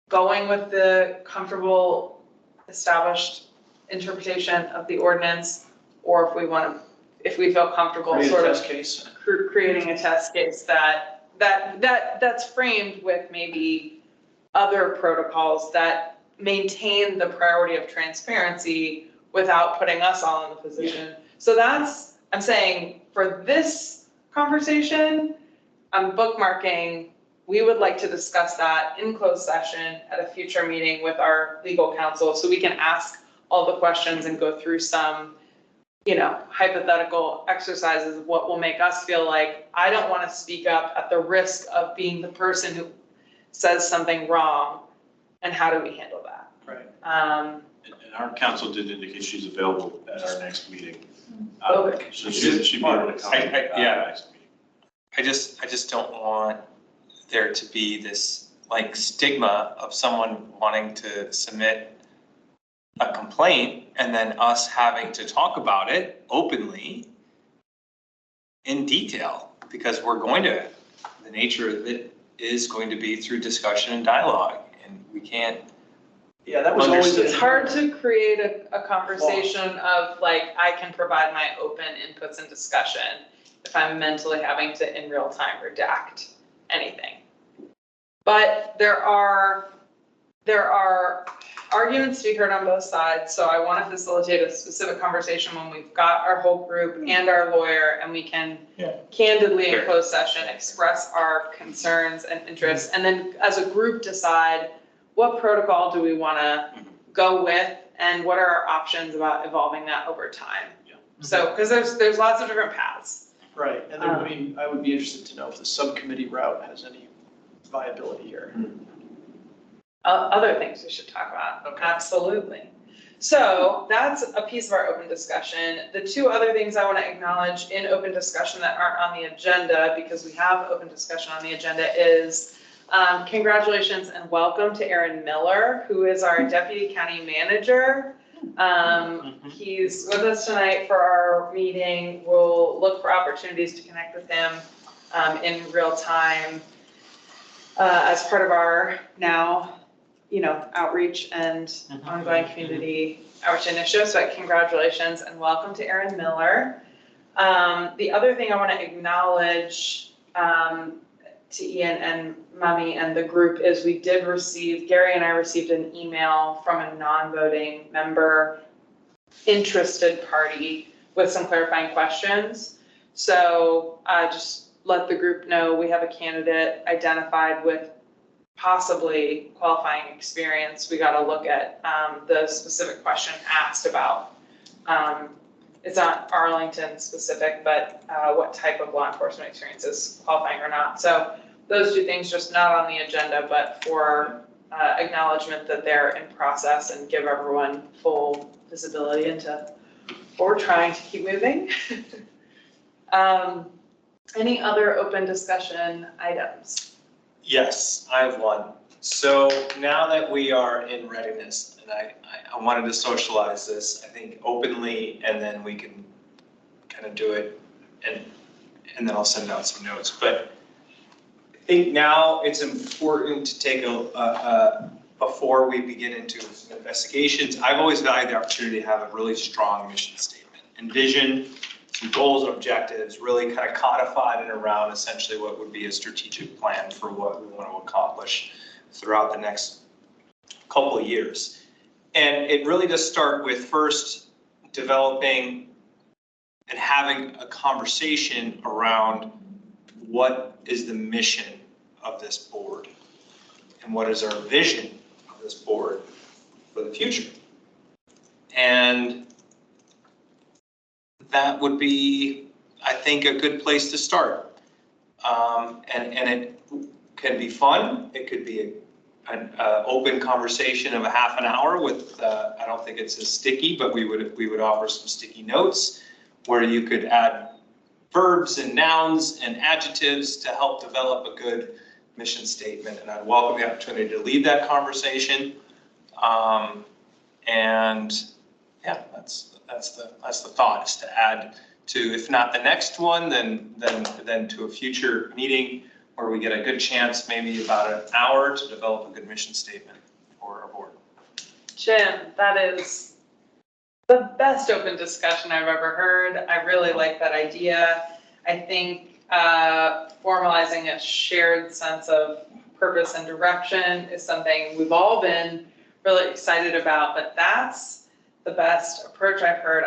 going with the comfortable established interpretation of the ordinance, or if we want to, if we feel comfortable Create a sort of test case. creating a test case that's framed with maybe other protocols that maintain the priority of transparency without putting us all in the position. So that's, I'm saying, for this conversation, I'm bookmarking, we would like to discuss that in closed session at a future meeting with our legal counsel, so we can ask all the questions and go through some, you know, hypothetical exercises of what will make us feel like, I don't want to speak up at the risk of being the person who says something wrong, and how do we handle that? Right. And our counsel did indicate she's available at our next meeting. Okay. So she'd be able to come. Yeah. Next meeting. I just don't want there to be this like stigma of someone wanting to submit a complaint and then us having to talk about it openly in detail, because we're going to, the nature of it is going to be through discussion and dialogue, and we can't. Yeah, that was always. It's hard to create a conversation of like, I can provide my open inputs and discussion if I'm mentally having to in real time redact anything. But there are arguments to be heard on both sides, so I want to facilitate a specific conversation when we've got our whole group and our lawyer, and we can candidly in closed session express our concerns and interests, and then as a group decide what protocol do we want to go with, and what are our options about evolving that over time. So, because there's lots of different paths. Right, and there, I mean, I would be interested to know if the subcommittee route has any viability here. Other things we should talk about. Okay. Absolutely. So that's a piece of our open discussion. The two other things I want to acknowledge in open discussion that aren't on the agenda, because we have open discussion on the agenda, is congratulations and welcome to Aaron Miller, who is our Deputy County Manager. He's with us tonight for our meeting. We'll look for opportunities to connect with him in real time as part of our now, outreach and ongoing community outreach initiatives. But congratulations and welcome to Aaron Miller. The other thing I want to acknowledge to Ian and Mummy and the group is Gary and I received an email from a non-voting member interested party with some clarifying questions. So just let the group know we have a candidate identified with possibly qualifying experience. We got to look at the specific question asked about. It's not Arlington specific, but what type of law enforcement experience is qualifying or not. So those two things just not on the agenda, but for acknowledgement that they're in process and give everyone full visibility into what we're trying to keep moving. Any other open discussion items? Yes, I have one. So now that we are in readiness, and I wanted to socialize this, I think openly, and then we can kind of do it, and then I'll send out some notes. But I think now it's important to take before we begin into some investigations, I've always valued the opportunity to have a really strong mission statement and vision, some goals and objectives, really kind of codified and around essentially what would be a strategic plan for what we want to accomplish throughout the next couple of years. And it really does start with first developing and having a conversation around what is the mission of this board and what is our vision of this board for the future. And that would be, I think, a good place to start. And it can be fun. It could be an open conversation of a half an hour with, I don't think it's as sticky, but we would offer some sticky notes where you could add verbs and nouns and adjectives to help develop a good mission statement. And I'd welcome the opportunity to lead that conversation. And yeah, that's the thought, is to add to, if not the next one, then to a future meeting where we get a good chance, maybe about an hour, to develop a good mission statement for our board. Jim, that is the best open discussion I've ever heard. I really like that idea. I think formalizing a shared sense of purpose and direction is something we've all been really excited about, but that's the best approach I've heard.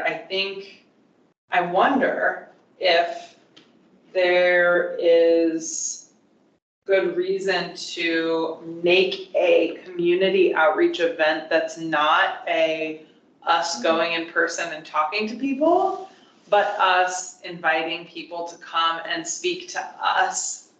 I wonder if there is good reason to make a community outreach event that's not us going in person and talking to people, but us inviting people to come and speak to us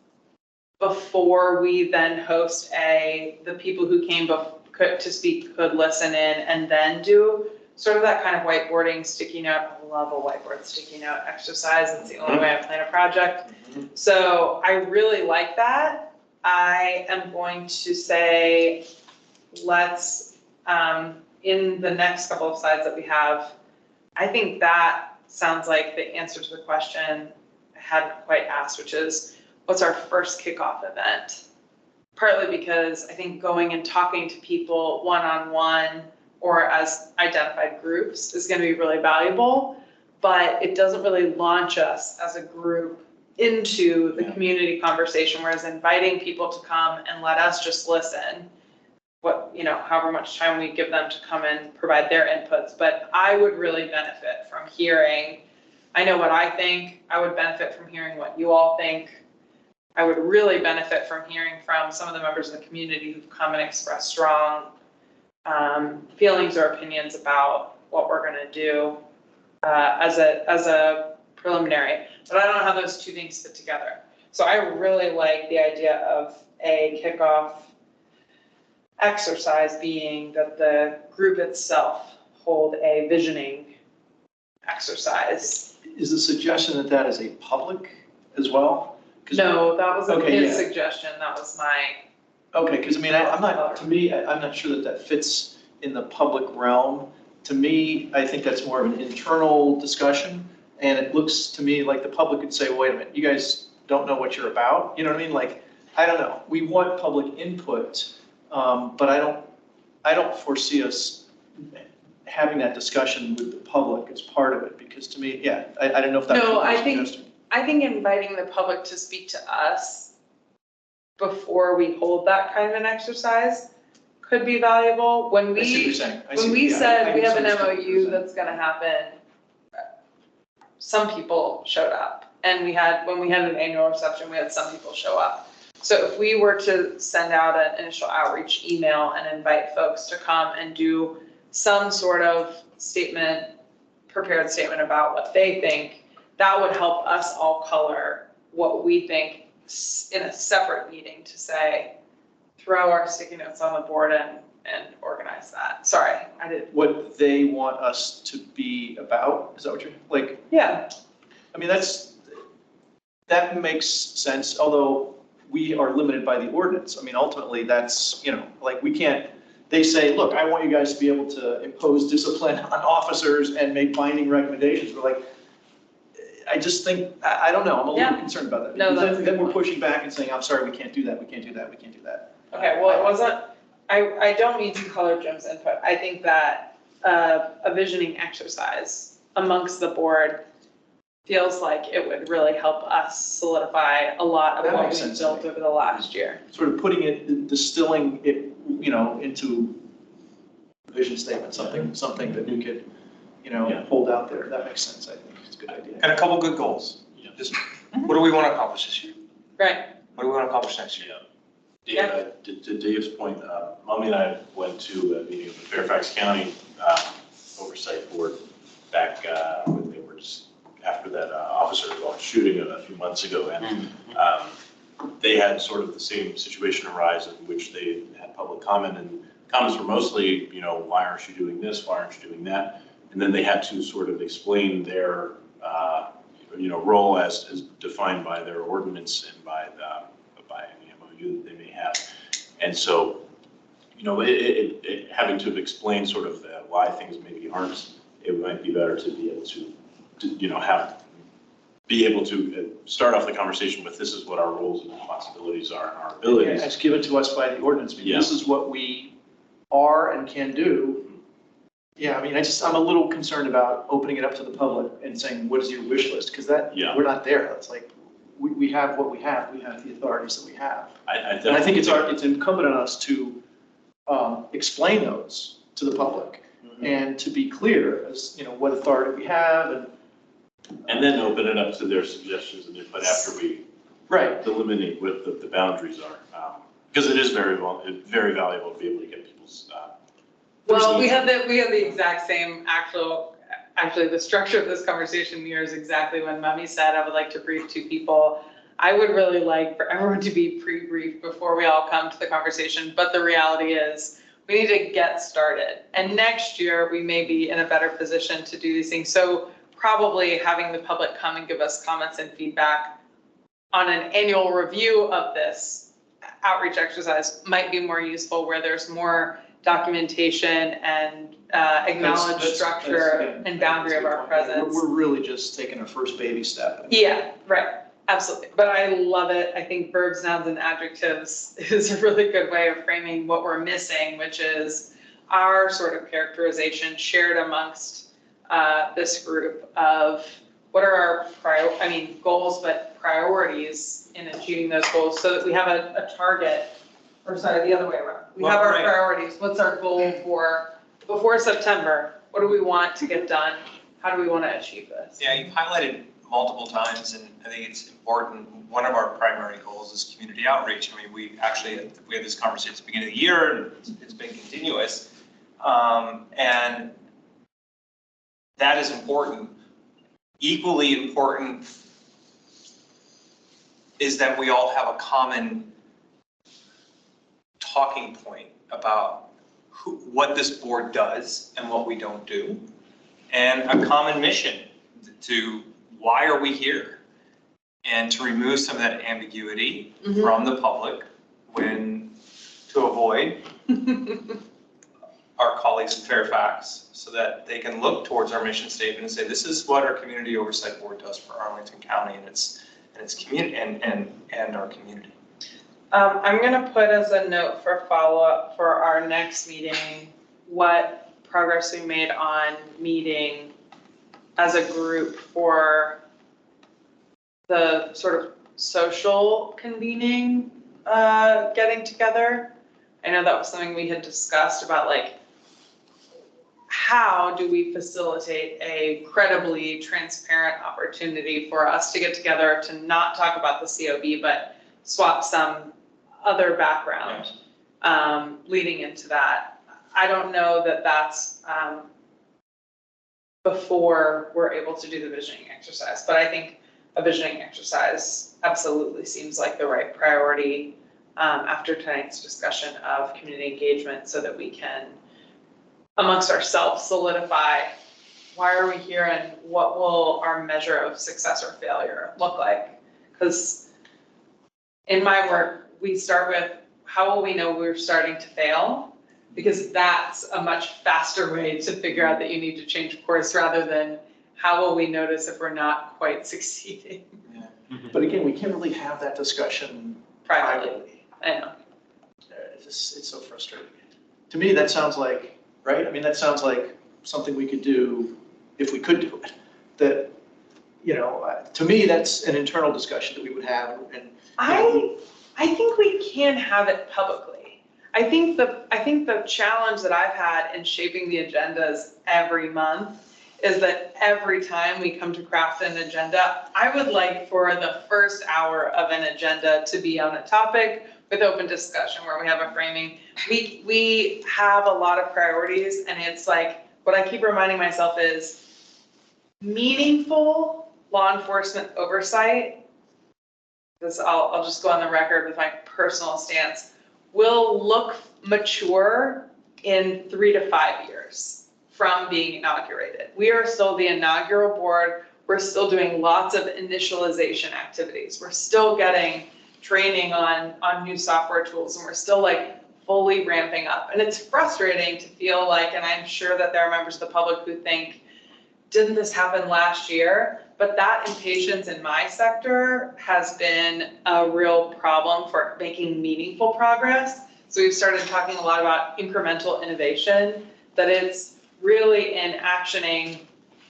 before we then host the people who came to speak could listen in, and then do sort of that kind of whiteboarding sticky note. I love a whiteboard sticky note exercise. It's the only way I plan a project. So I really like that. I am going to say, let's, in the next couple of slides that we have, I think that sounds like the answer to the question I hadn't quite asked, which is, what's our first kickoff event? Partly because I think going and talking to people one-on-one or as identified groups is going to be really valuable, but it doesn't really launch us as a group into the community conversation, whereas inviting people to come and let us just listen, however much time we give them to come and provide their inputs. But I would really benefit from hearing, I know what I think, I would benefit from hearing what you all think. I would really benefit from hearing from some of the members of the community who've come and expressed strong feelings or opinions about what we're going to do as a preliminary. But I don't know how those two things fit together. So I really like the idea of a kickoff exercise being that the group itself hold a visioning exercise. Is the suggestion that that is a public as well? 'Cause- No, that wasn't Okay, his yeah. suggestion, that was my, Okay, because I mean, I'm not, to me, I'm not sure that that fits in the public realm. To me, I think that's more of an internal discussion, and it looks to me like the public could say, wait a minute, you guys don't know what you're about, you know what I mean? Like, I don't know, we want public input, but I don't foresee us having that discussion with the public as part of it, because to me, yeah, I don't know if that's No, what I you're think- suggesting. I think inviting the public to speak to us before we hold that kind of an exercise could be valuable. When I see what you're we, saying. I see- when we yeah, said I we have an misunderstood what you were MOU saying. that's gonna happen, some people showed up. And when we had an annual reception, we had some people show up. So if we were to send out an initial outreach email and invite folks to come and do some sort of prepared statement about what they think, that would help us all color what we think in a separate meeting to say, throw our sticky notes on the board and organize that. Sorry, I did. What they want us to be about, is that what you're, like, Yeah, I mean, that makes sense, although we are limited by the ordinance. I mean, ultimately, that's, you know, like, we can't, they say, look, I want you guys to be able to impose discipline on officers and make binding recommendations. We're like, I just think, I don't know, I'm a little Yeah. concerned about that. No, Because that's a good then we're point. pushing back and saying, I'm sorry, we can't do that, we can't do that, we can't do that. okay, well, it wasn't, I don't mean to color Jim's input. I think that a visioning exercise amongst the board feels like it would really help us solidify a lot of That what makes we've sense to built me. over the last year. Sort of putting it, distilling it, you know, into a vision statement, something that we could, you know, Yeah. hold out there. That makes sense, I think. It's a good idea. Got a couple good goals. Yeah. Just, what do we want to accomplish this year? Right, What do we want to accomplish next year? To Dave's point, Mommy and I went to a meeting of the Fairfax County Oversight Board back when they were just after that officer shooting a few months ago. And they had sort of the same situation arise in which they had public comment, and comments were mostly, you know, why aren't you doing this? Why aren't you doing that? And then they had to sort of explain their, you know, role as defined by their ordinance and by any MOU that they may have. And so, you know, having to explain sort of why things maybe aren't, it might be better to be able to you know, be able to start off the conversation with, this is what our roles and responsibilities are and our abilities. Yeah, it's given to us by the ordinance. This is what we are and can do. Yeah, I mean, I'm a little concerned about opening it up to the public and saying, what is your wish list? Because Yeah. we're not there. It's like, we have what we have. We have the authorities that we have. And I think it's incumbent on us to explain those to the public and to be clear as, you know, what authority we have and then open it up to their suggestions and input after we Right. delineate what the boundaries are. Because it is very valuable to be able to get people's. well, we had the exact same actually, the structure of this conversation mirrors exactly when Mummy said, I would like to brief two people. I would really like for everyone to be pre-briefed before we all come to the conversation, but the reality is we need to get started. And next year, we may be in a better position to do these things. So probably having the public come and give us comments and feedback on an annual review of this outreach exercise might be more useful, where there's more documentation and acknowledged structure and boundary of our presence. We're really just taking our first baby step. Yeah, right, absolutely. But I love it. I think verbs, nouns, and adjectives is a really good way of framing what we're missing, which is our sort of characterization shared amongst this group of what are our goals, but priorities in achieving those goals, so that we have a target, or sorry, the other way around. We have our priorities. What's our goal for before September? What do we want to get done? How do we want to achieve this? Yeah, you've highlighted multiple times, and I think it's important. One of our primary goals is community outreach. I mean, we had this conversation at the beginning of the year, and it's been continuous. And that is important. Equally important is that we all have a common talking point about what this board does and what we don't do, and a common mission to why are we here, and to remove some of that ambiguity from the public to avoid our colleagues in Fairfax, so that they can look towards our mission statement and say, this is what our Community Oversight Board does for Arlington County and its community and our community. I'm gonna put as a note for follow-up for our next meeting, what progress we made on meeting as a group for the sort of social convening, getting together. I know that was something we had discussed about, like, how do we facilitate a credibly transparent opportunity for us to get together to not talk about the COB, but swap some other background leading into that. I don't know that that's before we're able to do the visioning exercise, but I think a visioning exercise absolutely seems like the right priority after tonight's discussion of community engagement, so that we can, amongst ourselves, solidify why are we here and what will our measure of success or failure look like. Because in my work, we start with how will we know we're starting to fail? Because that's a much faster way to figure out that you need to change course, rather than how will we notice if we're not quite succeeding. But again, we can't really have that discussion privately. I know. It's so frustrating. To me, that sounds like, right? I mean, that sounds like something we could do if we could do it. That, you know, to me, that's an internal discussion that we would have. And I think we can have it publicly. I think the challenge that I've had in shaping the agendas every month is that every time we come to craft an agenda, I would like for the first hour of an agenda to be on a topic with open discussion where we have a framing. We have a lot of priorities, and it's like, what I keep reminding myself is meaningful law enforcement oversight, this I'll just go on the record with my personal stance, will look mature in 3 to 5 years from being inaugurated. We are still the inaugural board. We're still doing lots of initialization activities. We're still getting training on new software tools, and we're still like fully ramping up. And it's frustrating to feel like, and I'm sure that there are members of the public who think, didn't this happen last year? But that impatience in my sector has been a real problem for making meaningful progress. So we've started talking a lot about incremental innovation, that it's really in actioning.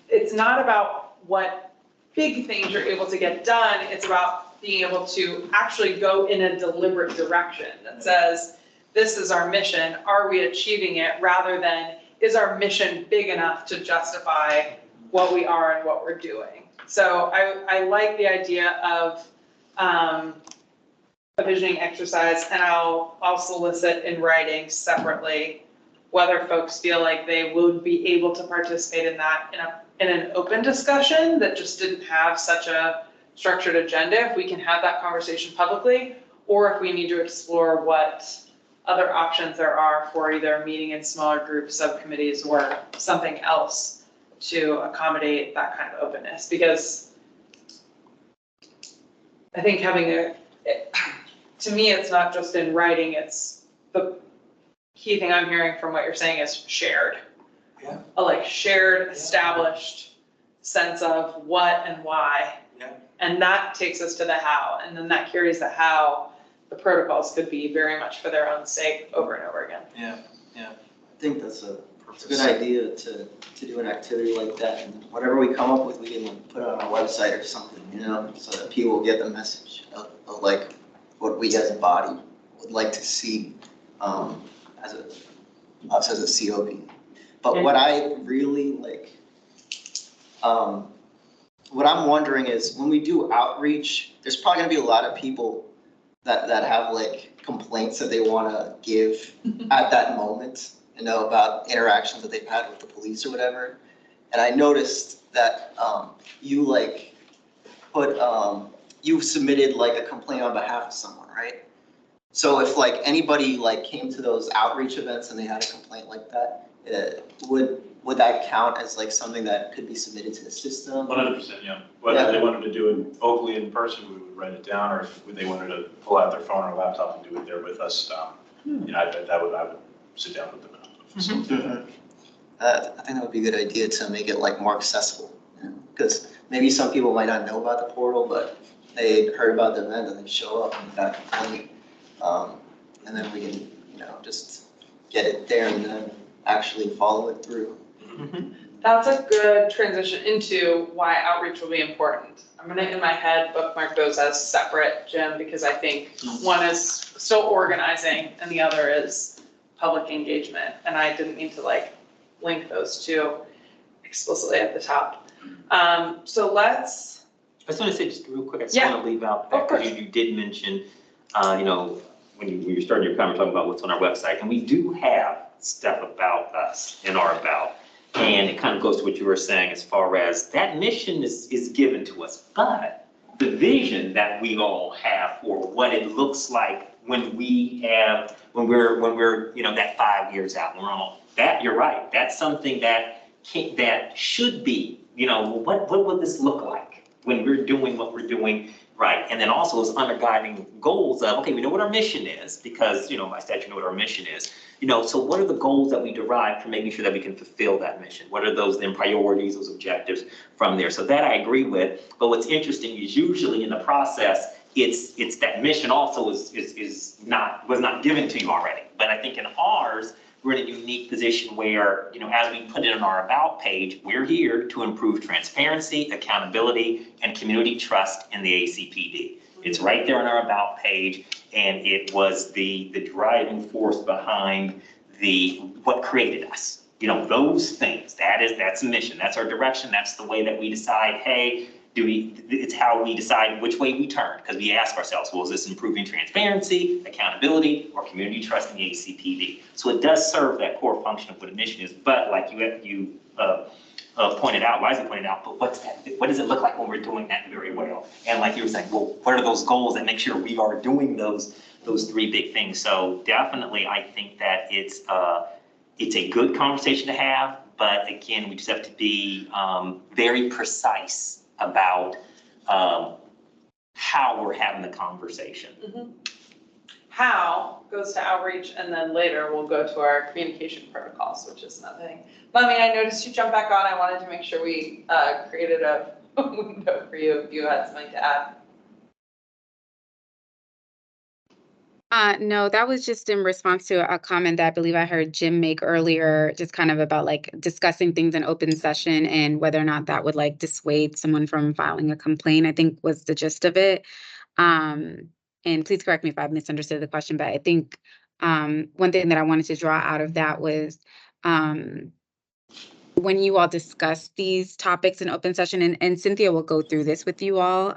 It's not about what big things you're able to get done. It's about being able to actually go in a deliberate direction that says, this is our mission, are we achieving it? Rather than, is our mission big enough to justify what we are and what we're doing? So I like the idea of a visioning exercise, and I'll solicit in writing separately whether folks feel like they would be able to participate in that in an open discussion that just didn't have such a structured agenda, if we can have that conversation publicly, or if we need to explore what other options there are for either meeting in smaller groups, subcommittees, or something else to accommodate that kind of openness. Because I think having to me, it's not just in writing, it's the key thing I'm hearing from what you're saying is shared. Yeah. A like shared, established sense of what and why. Yeah. And that takes us to the how, and then that carries the how. The protocols could be very much for their own sake over and over again. Yeah. I think that's a good idea to do an activity like that, and whatever we come up with, we can put it on our website or something, you know, so that people will get the message of like what we as a body would like to see us as a COB. But what I really like, what I'm wondering is when we do outreach, there's probably gonna be a lot of people that have like complaints that they wanna give at that moment, you know, about interactions that they've had with the police or whatever. And I noticed that you like put, you submitted like a complaint on behalf of someone, right? So if like anybody like came to those outreach events and they had a complaint like that, would that count as like something that could be submitted to the system? 100%, yeah. Whether they wanted to do it vocally in person, we would write it down, or if they wanted to pull out their phone or laptop and do it there with us, I would sit down with them. I think that would be a good idea to make it like more accessible, because maybe some people might not know about the portal, but they heard about the event and they show up and got a complaint. And then we can, just get it there and then actually follow it through. That's a good transition into why outreach will be important. I'm gonna, in my head, bookmark those as separate, Jim, because I think one is still organizing and the other is public engagement. And I didn't mean to like link those two explicitly at the top. So let's. I just want to say just real quick, I just want to leave out that because you did mention, when you were starting your comment talking about what's on our website, and we do have stuff about us in our about. And it kind of goes to what you were saying as far as that mission is given to us, but the vision that we all have for what it looks like when we're that 5 years out, when we're all that, you're right. That's something that should be, what would this look like when we're doing what we're doing, right? And then also those underguiding goals of, okay, we know what our mission is because, by statute, we know what our mission is. So what are the goals that we derive from making sure that we can fulfill that mission? What are those then priorities, those objectives from there? So that I agree with. But what's interesting is usually in the process, it's that mission also was not given to you already. But I think in ours, we're in a unique position where, as we put it on our about page, we're here to improve transparency, accountability, and community trust in the ACPD. It's right there on our about page, and it was the driving force behind what created us. Those things, that's a mission, that's our direction, that's the way that we decide, hey, it's how we decide which way we turn, because we ask ourselves, well, is this improving transparency, accountability, or community trust in the ACPD? So it does serve that core function of what a mission is, but like you pointed out, wisely pointed out, but what does it look like when we're doing that very well? And like you were saying, well, what are those goals that make sure we are doing those three big things? So definitely, I think that it's a good conversation to have, but again, we just have to be very precise about how we're having the conversation. Mm-hmm. How goes to outreach, and then later we'll go to our communication protocols, which is another thing. Mummy, I noticed you jumped back on. I wanted to make sure we created a window for you if you had something to add. No, that was just in response to a comment that I believe I heard Jim make earlier, just kind of about like discussing things in open session and whether or not that would like dissuade someone from filing a complaint, I think was the gist of it. And please correct me if I've misunderstood the question, but I think one thing that I wanted to draw out of that was when you all discuss these topics in open session, and Cynthia will go through this with you all,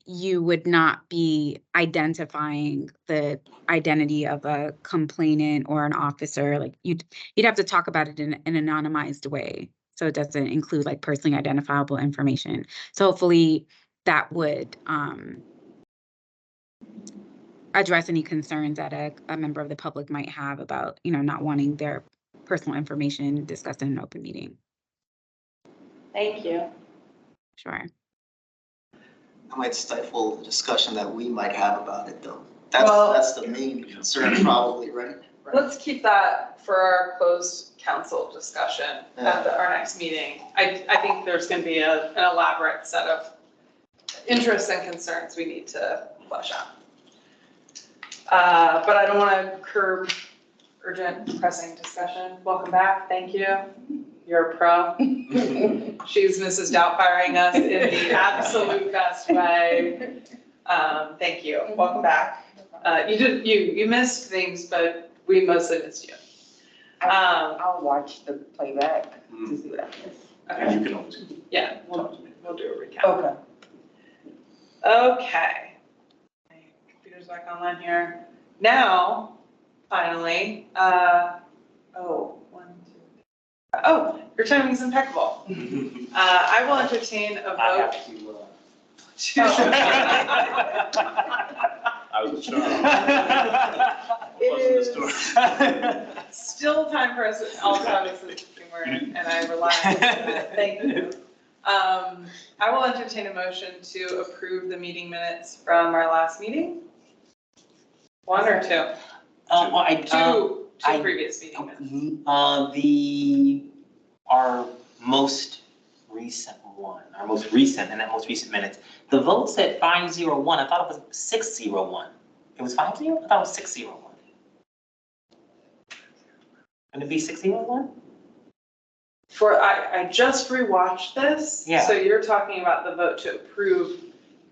you would not be identifying the identity of a complainant or an officer. Like you'd have to talk about it in an anonymized way. So it doesn't include like personally identifiable information. So hopefully that would address any concerns that a member of the public might have about, not wanting their personal information discussed in an open meeting. Thank you. Sure. I might stifle the discussion that we might have about it, though. That's the main concern, probably, right? Let's keep that for our closed council discussion at our next meeting. I think there's going to be an elaborate set of interests and concerns we need to flesh out. But I don't want to curb urgent, pressing discussion. Welcome back. Thank you. You're a pro. She's Mrs. Doubtfiring us in the absolute best way. Thank you. Welcome back. You missed things, but we mostly missed you. I'll watch the playback to see what I missed. And you can always. Yeah, we'll do a recap. Okay. Okay. My computer's back online here. Now, finally, your timing's impeccable. I will entertain a vote. I How's the charm? It Closing the is store. still time for us all to have a sense of humor, and I rely on you for that. Thank you. I will entertain a motion to approve the meeting minutes from our last meeting. One or two? Two previous meeting minutes. Our most recent one, and that most recent minutes, the vote said 501. I thought it was 601. It was 50? I thought it was 601. Can it be 601? I just rewatched this. Yeah. So you're talking about the vote to approve,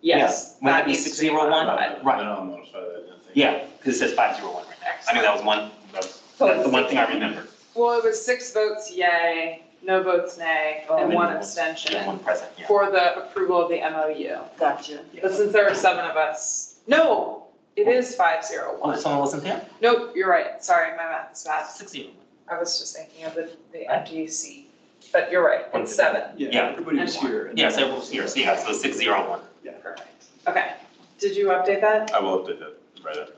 yes. Would that it be needs to 601? modified. Right. No, I'm notified of that. Yeah, because it says 501 right now. I knew that was one, that's the one thing I remembered. Well, it was 6 votes yay, no votes nay, and one Yeah, abstention one present, yeah. for the approval of the MOU. Gotcha. But since there were 7 of us, no, it is Oh, 501. someone wasn't there? Nope, you're right, sorry, my math is bad. 601. I was just thinking of the empty seat, but you're right, it's 7. Yeah. Everybody was And one. here. Yes, everyone was here, so yeah, so 601. Perfect. Okay, did you update that? I will update that right after.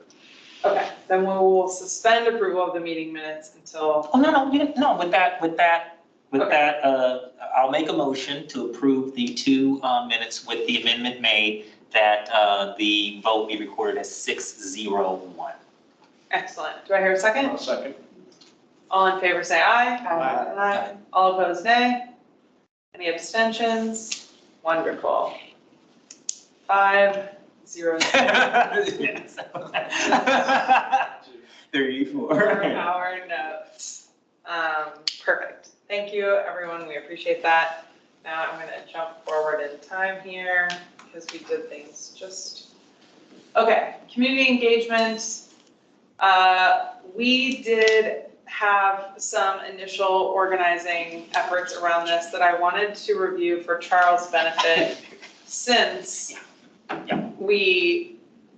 Okay, then we will suspend approval of the meeting minutes until, Oh, no, with that, I'll make a motion to approve the 2 minutes with the amendment made that the vote be recorded as 601. excellent. Do I hear a second? I'll second. All in favor, say aye. Aye. All opposed, nay. Any abstentions? Wonderful. 5-0. Yes. 3, 4. For our notes. Perfect. Thank you, everyone. We appreciate that. Now I'm gonna jump forward in time here because we did things just. Okay, community engagement. We did have some initial organizing efforts around this that I wanted to review for Charles' benefit since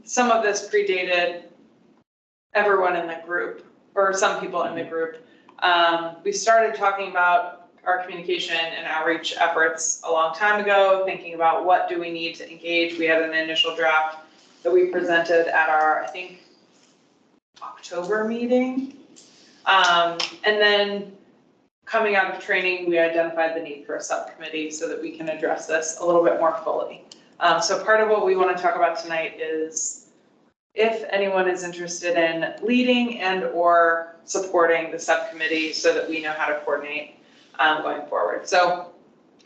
some of this predated everyone in the group, or some people in the group. We started talking about our communication and outreach efforts a long time ago, thinking about what do we need to engage. We had an initial draft that we presented at our, I think, October meeting. And then coming out of training, we identified the need for a subcommittee so that we can address this a little bit more fully. So part of what we want to talk about tonight is if anyone is interested in leading and or supporting the subcommittee so that we know how to coordinate going forward. So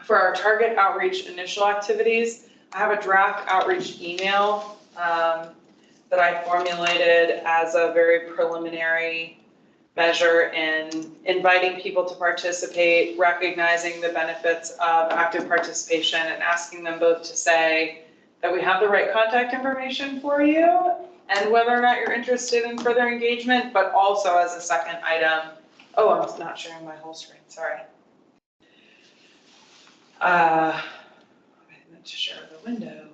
for our target outreach initial activities, I have a draft outreach email that I formulated as a very preliminary measure in inviting people to participate, recognizing the benefits of active participation, and asking them both to say that we have the right contact information for you and whether or not you're interested in further engagement, but also as a second item, oh, I'm not sharing my whole screen, sorry. I meant to share the window.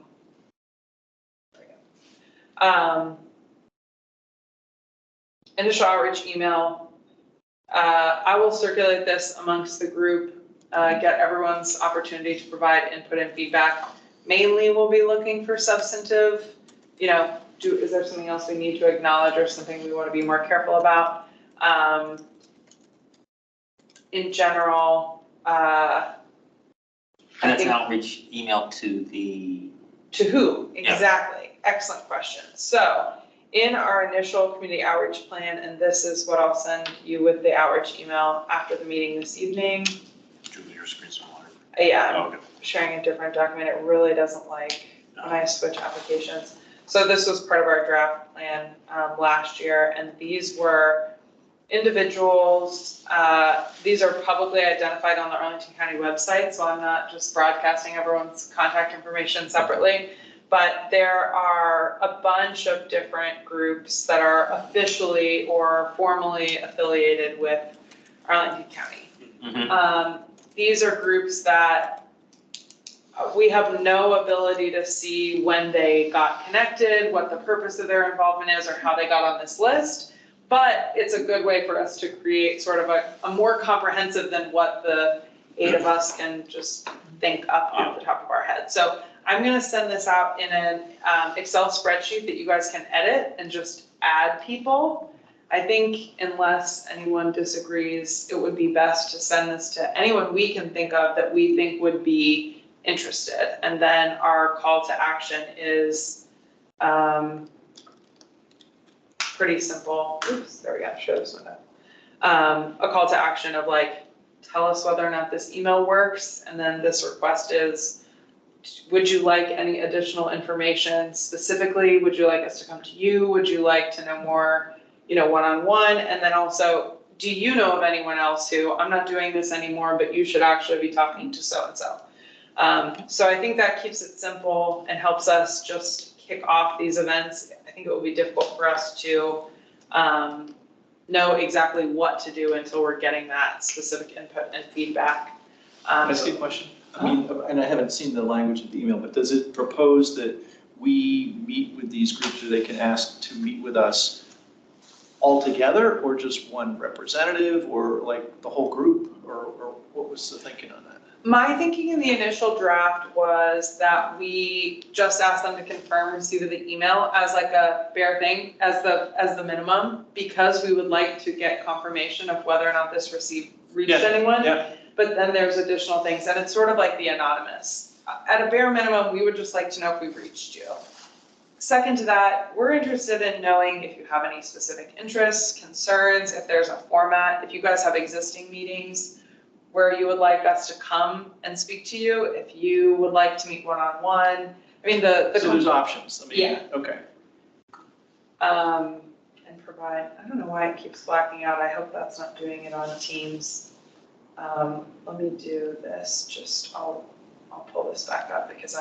There we go. Initial outreach email. I will circulate this amongst the group, get everyone's opportunity to provide input and feedback. Mainly we'll be looking for substantive, is there something else we need to acknowledge or something we want to be more careful about? In general, And that's an outreach email to the. To who? Exactly. Yeah. Excellent question. So in our initial community outreach plan, and this is what I'll send you with the outreach email after the meeting this evening. Julie, your screen's smaller. Yeah, Oh, I'm okay. sharing a different document. It really doesn't like when I switch applications. So this was part of our draft plan last year, and these were individuals. These are publicly identified on the Arlington County website, so I'm not just broadcasting everyone's contact information separately, but there are a bunch of different groups that are officially or formally affiliated with Arlington County. Mm-hmm. These are groups that we have no ability to see when they got connected, what the purpose of their involvement is, or how they got on this list. But it's a good way for us to create sort of a more comprehensive than what the 8 of us can just think up off the top of our head. So I'm gonna send this out in an Excel spreadsheet that you guys can edit and just add people. I think unless anyone disagrees, it would be best to send this to anyone we can think of that we think would be interested. And then our call to action is pretty simple. Oops, there we go, show this window. A call to action of like, tell us whether or not this email works. And then this request is, would you like any additional information specifically? Would you like us to come to you? Would you like to know more, one-on-one? And then also, do you know of anyone else who, I'm not doing this anymore, but you should actually be talking to so-and-so. So I think that keeps it simple and helps us just kick off these events. I think it will be difficult for us to know exactly what to do until we're getting that specific input and feedback. Can I ask you a question? I mean, and I haven't seen the language of the email, but does it propose that we meet with these groups, or they can ask to meet with us all together, or just one representative, or like the whole group, or what was the thinking on that? My thinking in the initial draft was that we just asked them to confirm receipt of the email as like a fair thing, as the minimum, because we would like to get confirmation of whether or not this reached anyone. Yeah. But then there's additional things, and it's sort of like the anonymous. At a bare minimum, we would just like to know if we've reached you. Second to that, we're interested in knowing if you have any specific interests, concerns, if there's a format, if you guys have existing meetings where you would like us to come and speak to you, if you would like to meet one-on-one. I mean, so there's options, I mean, yeah. Okay. And provide, I don't know why it keeps blacking out. I hope that's not doing it on Teams. Let me do this, I'll pull this back up because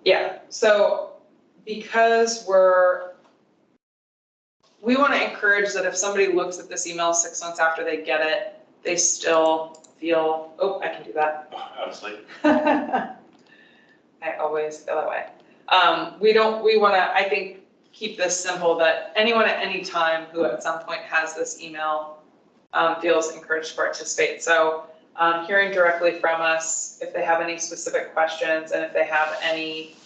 yeah, so because we want to encourage that if somebody looks at this email 6 months after they get it, they still feel, oh, I can do that. Honestly. I always feel that way. We want to, I think, keep this simple that anyone at any time who at some point has this email feels encouraged to participate. So hearing directly from us if they have any specific questions and if they have any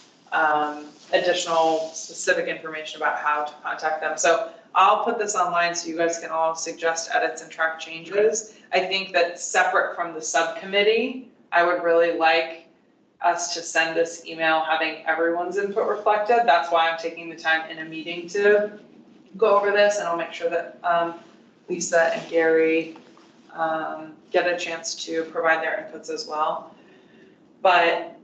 additional specific information about how to contact them. So I'll put this online so you guys can all suggest edits and track changes. I think that separate from the subcommittee, I would really like us to send this email having everyone's input reflected. That's why I'm taking the time in a meeting to go over this, and I'll make sure that Lisa and Gary get a chance to provide their inputs as well. But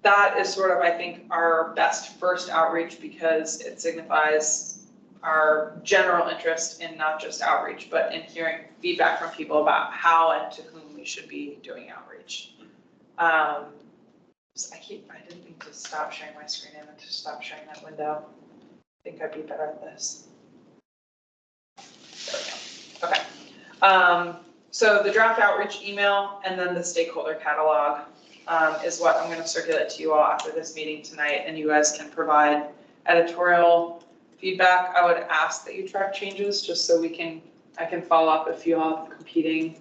that is sort of, I think, our best first outreach because it signifies our general interest in not just outreach, but in hearing feedback from people about how and to whom we should be doing outreach. I didn't mean to stop sharing my screen. I meant to stop sharing that window. I think I'd be better at this. There we go. Okay. So the draft outreach email and then the stakeholder catalog is what I'm going to circulate to you all after this meeting tonight, and you guys can provide editorial feedback. I would ask that you track changes just so I can follow up if you all have competing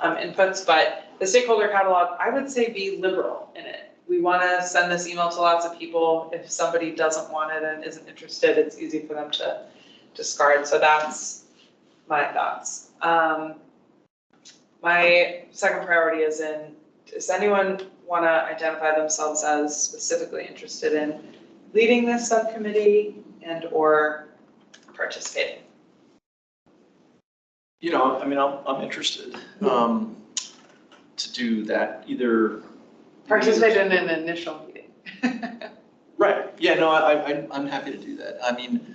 inputs, but the stakeholder catalog, I would say be liberal in it. We want to send this email to lots of people. If somebody doesn't want it and isn't interested, it's easy for them to discard. So that's my thoughts. My second priority is does anyone want to identify themselves as specifically interested in leading this subcommittee and or participating? I mean, I'm interested to do that, either. Participate in an initial meeting. Right, yeah, no, I'm happy to do that. I mean,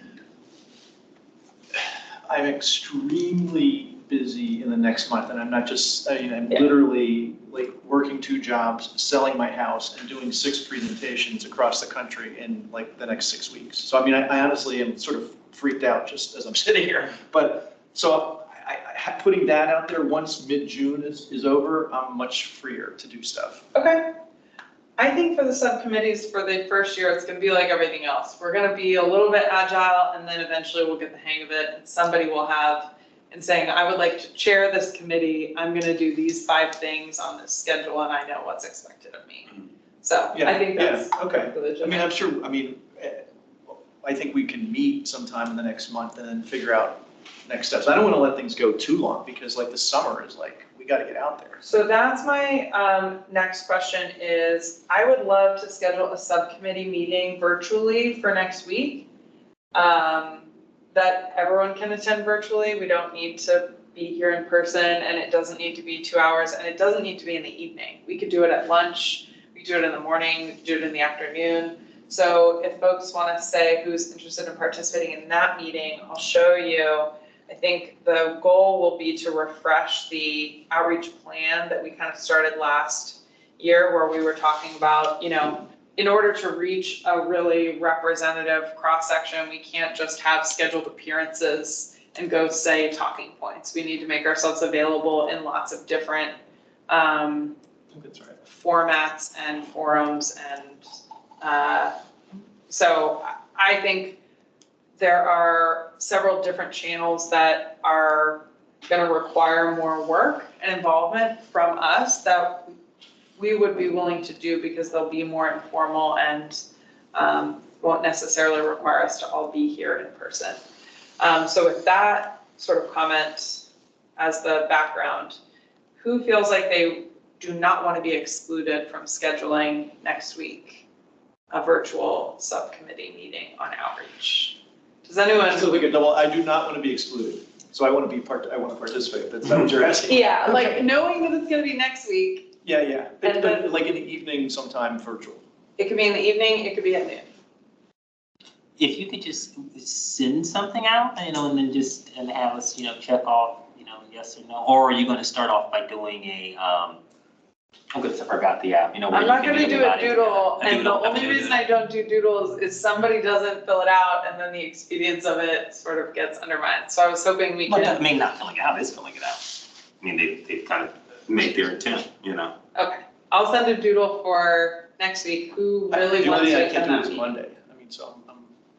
I'm extremely busy in the next month, and I'm not just, I'm literally like working 2 jobs, selling my house, and doing 6 presentations across the country in like the next 6 weeks. So I mean, I honestly am sort of freaked out just as I'm sitting here. But so putting that out there once mid-June is over, I'm much freer to do stuff. Okay. I think for the subcommittees for the first year, it's going to be like everything else. We're going to be a little bit agile, and then eventually we'll get the hang of it, and somebody will have and saying, I would like to chair this committee, I'm gonna do these 5 things on this schedule, and I know what's expected of me. So I think that's. Okay. religion. I mean, I'm sure, I think we can meet sometime in the next month and then figure out next steps. I don't want to let things go too long because like the summer is like, we got to get out there. So that's my next question is, I would love to schedule a subcommittee meeting virtually for next week. That everyone can attend virtually. We don't need to be here in person, and it doesn't need to be 2 hours, and it doesn't need to be in the evening. We could do it at lunch, we could do it in the morning, we could do it in the afternoon. So if folks want to say who's interested in participating in that meeting, I'll show you. I think the goal will be to refresh the outreach plan that we kind of started last year, where we were talking about, in order to reach a really representative cross-section, we can't just have scheduled appearances and go say talking points. We need to make ourselves available in lots of different That's right. formats and forums. And so I think there are several different channels that are going to require more work and involvement from us that we would be willing to do because they'll be more informal and won't necessarily require us to all be here in person. So with that sort of comment as the background, who feels like they do not want to be excluded from scheduling next week a virtual subcommittee meeting on outreach? Does anyone? So we could double, I do not want to be excluded. So I want to I want to participate. That's not what you're asking. Yeah, like knowing that it's going to be next week. Yeah. And But like in the evening sometime virtual. It could be in the evening, it could be at noon. If you could just send something out, and then just, and have us, check off, yes or no, or are you gonna start off by doing a, I forgot the app, where I'm you not can gonna get do a everybody doodle, together. and the only reason I don't do doodles is somebody doesn't fill it out, and then the expedience of it sort of gets undermined. So I was hoping we But could. not filling it out, is filling it out. They kind of make their intent, Okay, I'll send a doodle for next week. Who really The wants only to thing I attend can't do that is meeting? Monday. So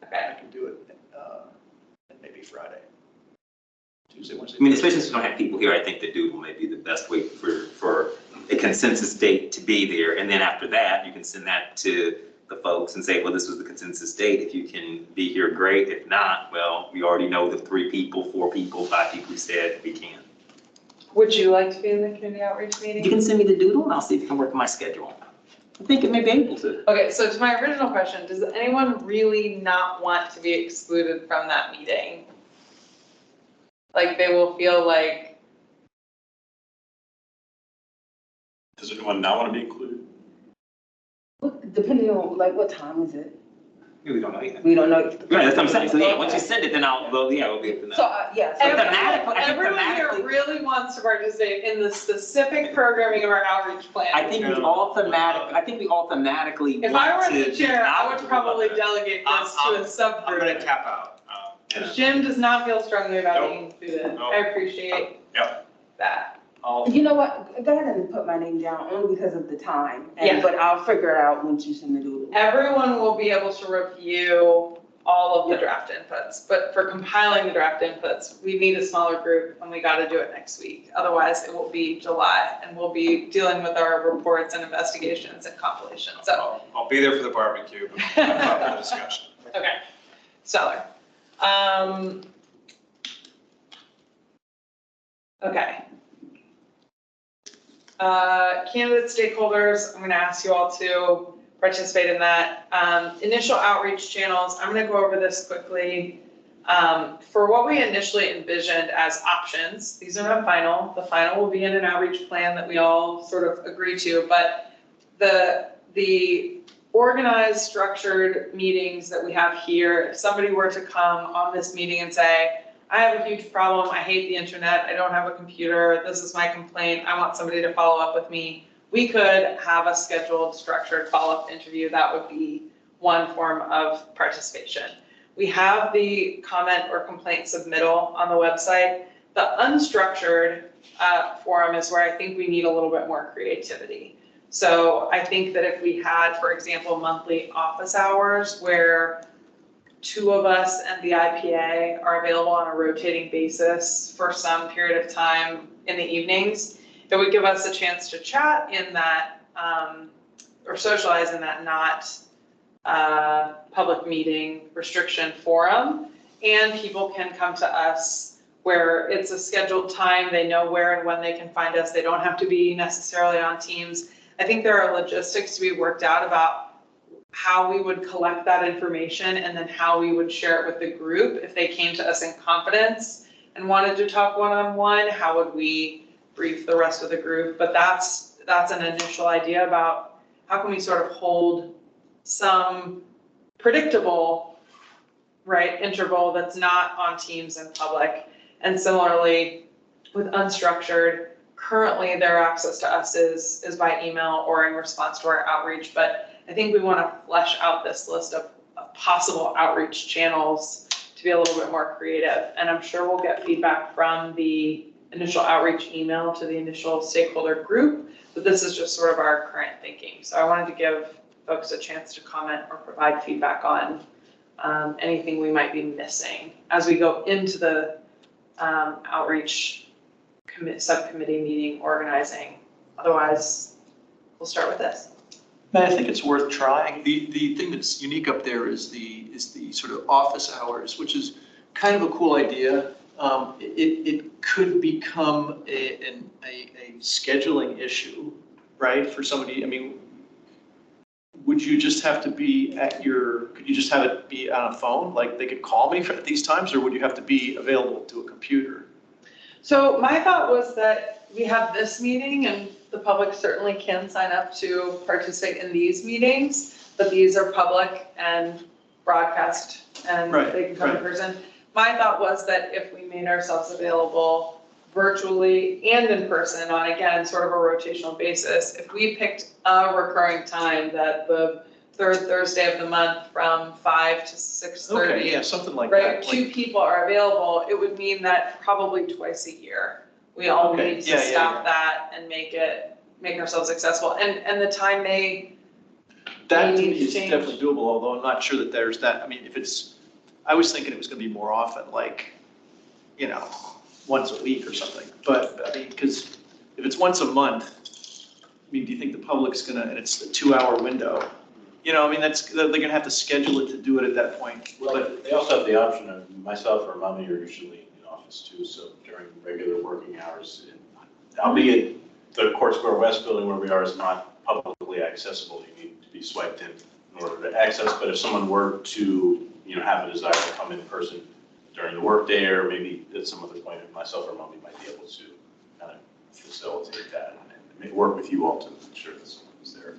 Okay. I can do it, and maybe Friday. Tuesday, Wednesday. Especially since we don't have people here, I think the doodle may be the best way for a consensus date to be there. And then after that, you can send that to the folks and say, well, this was the consensus date. If you can be here, great. If not, well, we already know the 3 people, 4 people, 5 people who said we can. Would you like to be in the community outreach meeting? You can send me the doodle and I'll see if it can work in my schedule. I think it may be able to. Okay, so to my original question, does anyone really not want to be excluded from that meeting? Like they will feel like, Does anyone not want to be included? Depending on, like, what time is it? We don't know yet. We don't know. Right, that's what I'm saying. So yeah, once you send it, then we'll be able to know. So, yes. everyone here really wants to participate in the specific programming of our outreach plan. I think we all thematically If I want were to the chair, I would not- probably delegate this to a I'm subgroup. gonna tap out. Jim does not feel strongly about Nope. being included. Nope. I appreciate Yep. that. You know what, go ahead and put my name down only because of the time. Yeah. But I'll figure it out once you send the doodle. Everyone will be able to review all of the draft inputs, but for compiling the draft inputs, we need a smaller group and we gotta do it next week. Otherwise, it will be July and we'll be dealing with our reports and investigations and compilations, so. I'll be there for the barbecue, but not for the discussion. Okay, stellar. Okay. Candidate stakeholders, I'm gonna ask you all to participate in that. Initial outreach channels, I'm gonna go over this quickly. For what we initially envisioned as options, these are not final. The final will be in an outreach plan that we all sort of agree to, but the organized, structured meetings that we have here, if somebody were to come on this meeting and say, I have a huge problem, I hate the internet, I don't have a computer, this is my complaint, I want somebody to follow up with me, we could have a scheduled, structured follow-up interview. That would be one form of participation. We have the comment or complaint submittal on the website. The unstructured forum is where I think we need a little bit more creativity. So I think that if we had, for example, monthly office hours where 2 of us and the IPA are available on a rotating basis for some period of time in the evenings. It would give us a chance to chat in that, or socialize in that not public meeting restriction forum. And people can come to us where it's a scheduled time, they know where and when they can find us, they don't have to be necessarily on Teams. I think there are logistics to be worked out about how we would collect that information and then how we would share it with the group. If they came to us in confidence and wanted to talk one-on-one, how would we brief the rest of the group? But that's an initial idea about how can we sort of hold some predictable, right, interval that's not on Teams in public. And similarly with unstructured, currently their access to us is by email or in response to our outreach. But I think we want to flesh out this list of possible outreach channels to be a little bit more creative. And I'm sure we'll get feedback from the initial outreach email to the initial stakeholder group, but this is just sort of our current thinking. So I wanted to give folks a chance to comment or provide feedback on anything we might be missing as we go into the outreach subcommittee meeting organizing. Otherwise, we'll start with this. I think it's worth trying. The thing that's unique up there is the sort of office hours, which is kind of a cool idea. It could become a scheduling issue, right? For somebody, I mean, would you just have to be could you just have it be on a phone? Like they could call me at these times, or would you have to be available to a computer? So my thought was that we have this meeting and the public certainly can sign up to participate in these meetings, but these are public and broadcast and they can come in person. My thought was that if we made ourselves available virtually and in person on, again, sort of a rotational basis, if we picked a recurring time that the third Thursday of the month from 5 to 6:30. Okay, yeah, something like right, that. 2 people are available, it would mean that probably twice a year, we all need to stop that and make ourselves accessible. And the time may That need to is change. definitely doable, although I'm not sure that there's that. I mean, I was thinking it was going to be more often, like, once a week or something. But I mean, because if it's once a month, I mean, do you think the public's gonna, and it's a 2-hour window? I mean, they're gonna have to schedule it to do it at that point. Well, But they also have the option of, myself or mommy are usually in office too, so during regular working hours, albeit the Court Square West building where we are is not publicly accessible, you need to be swiped in order to access, but if someone were to, have a desire to come in person during the workday, or maybe at some other point, myself or mommy might be able to kind of facilitate that and work with you all to ensure that someone is there.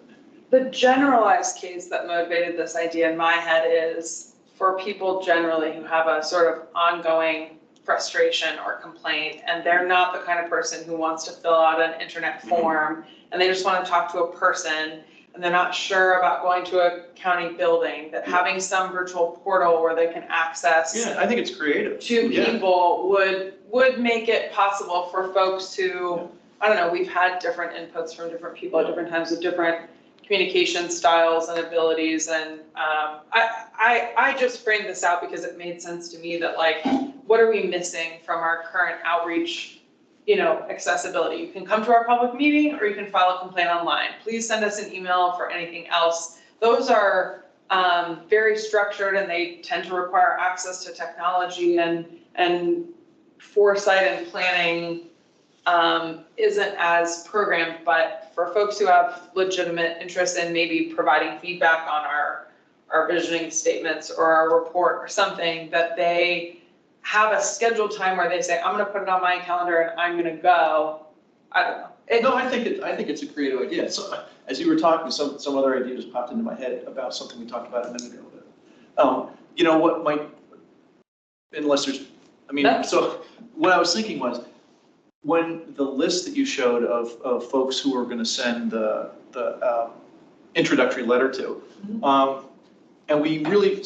The generalized case that motivated this idea in my head is for people generally who have a sort of ongoing frustration or complaint, and they're not the kind of person who wants to fill out an internet form, and they just want to talk to a person, and they're not sure about going to a county building, that having some virtual portal where they can access yeah, I think it's creative. to people would make it possible for folks to, I don't know, we've had different inputs from different people at different times with different communication styles and abilities, and I just framed this out because it made sense to me that, like, what are we missing from our current outreach, accessibility? You can come to our public meeting or you can file a complaint online. Please send us an email for anything else. Those are very structured and they tend to require access to technology, and foresight and planning isn't as programmed, but for folks who have legitimate interest in maybe providing feedback on our visioning statements or our report or something, that they have a scheduled time where they say, I'm gonna put it on my calendar and I'm gonna go. I don't know. No, I think it's a creative idea. So as you were talking, some other ideas popped into my head about something we talked about a minute ago. What might, unless there's, so what I was thinking was, when the list that you showed of folks who are going to send the introductory letter to, and we really,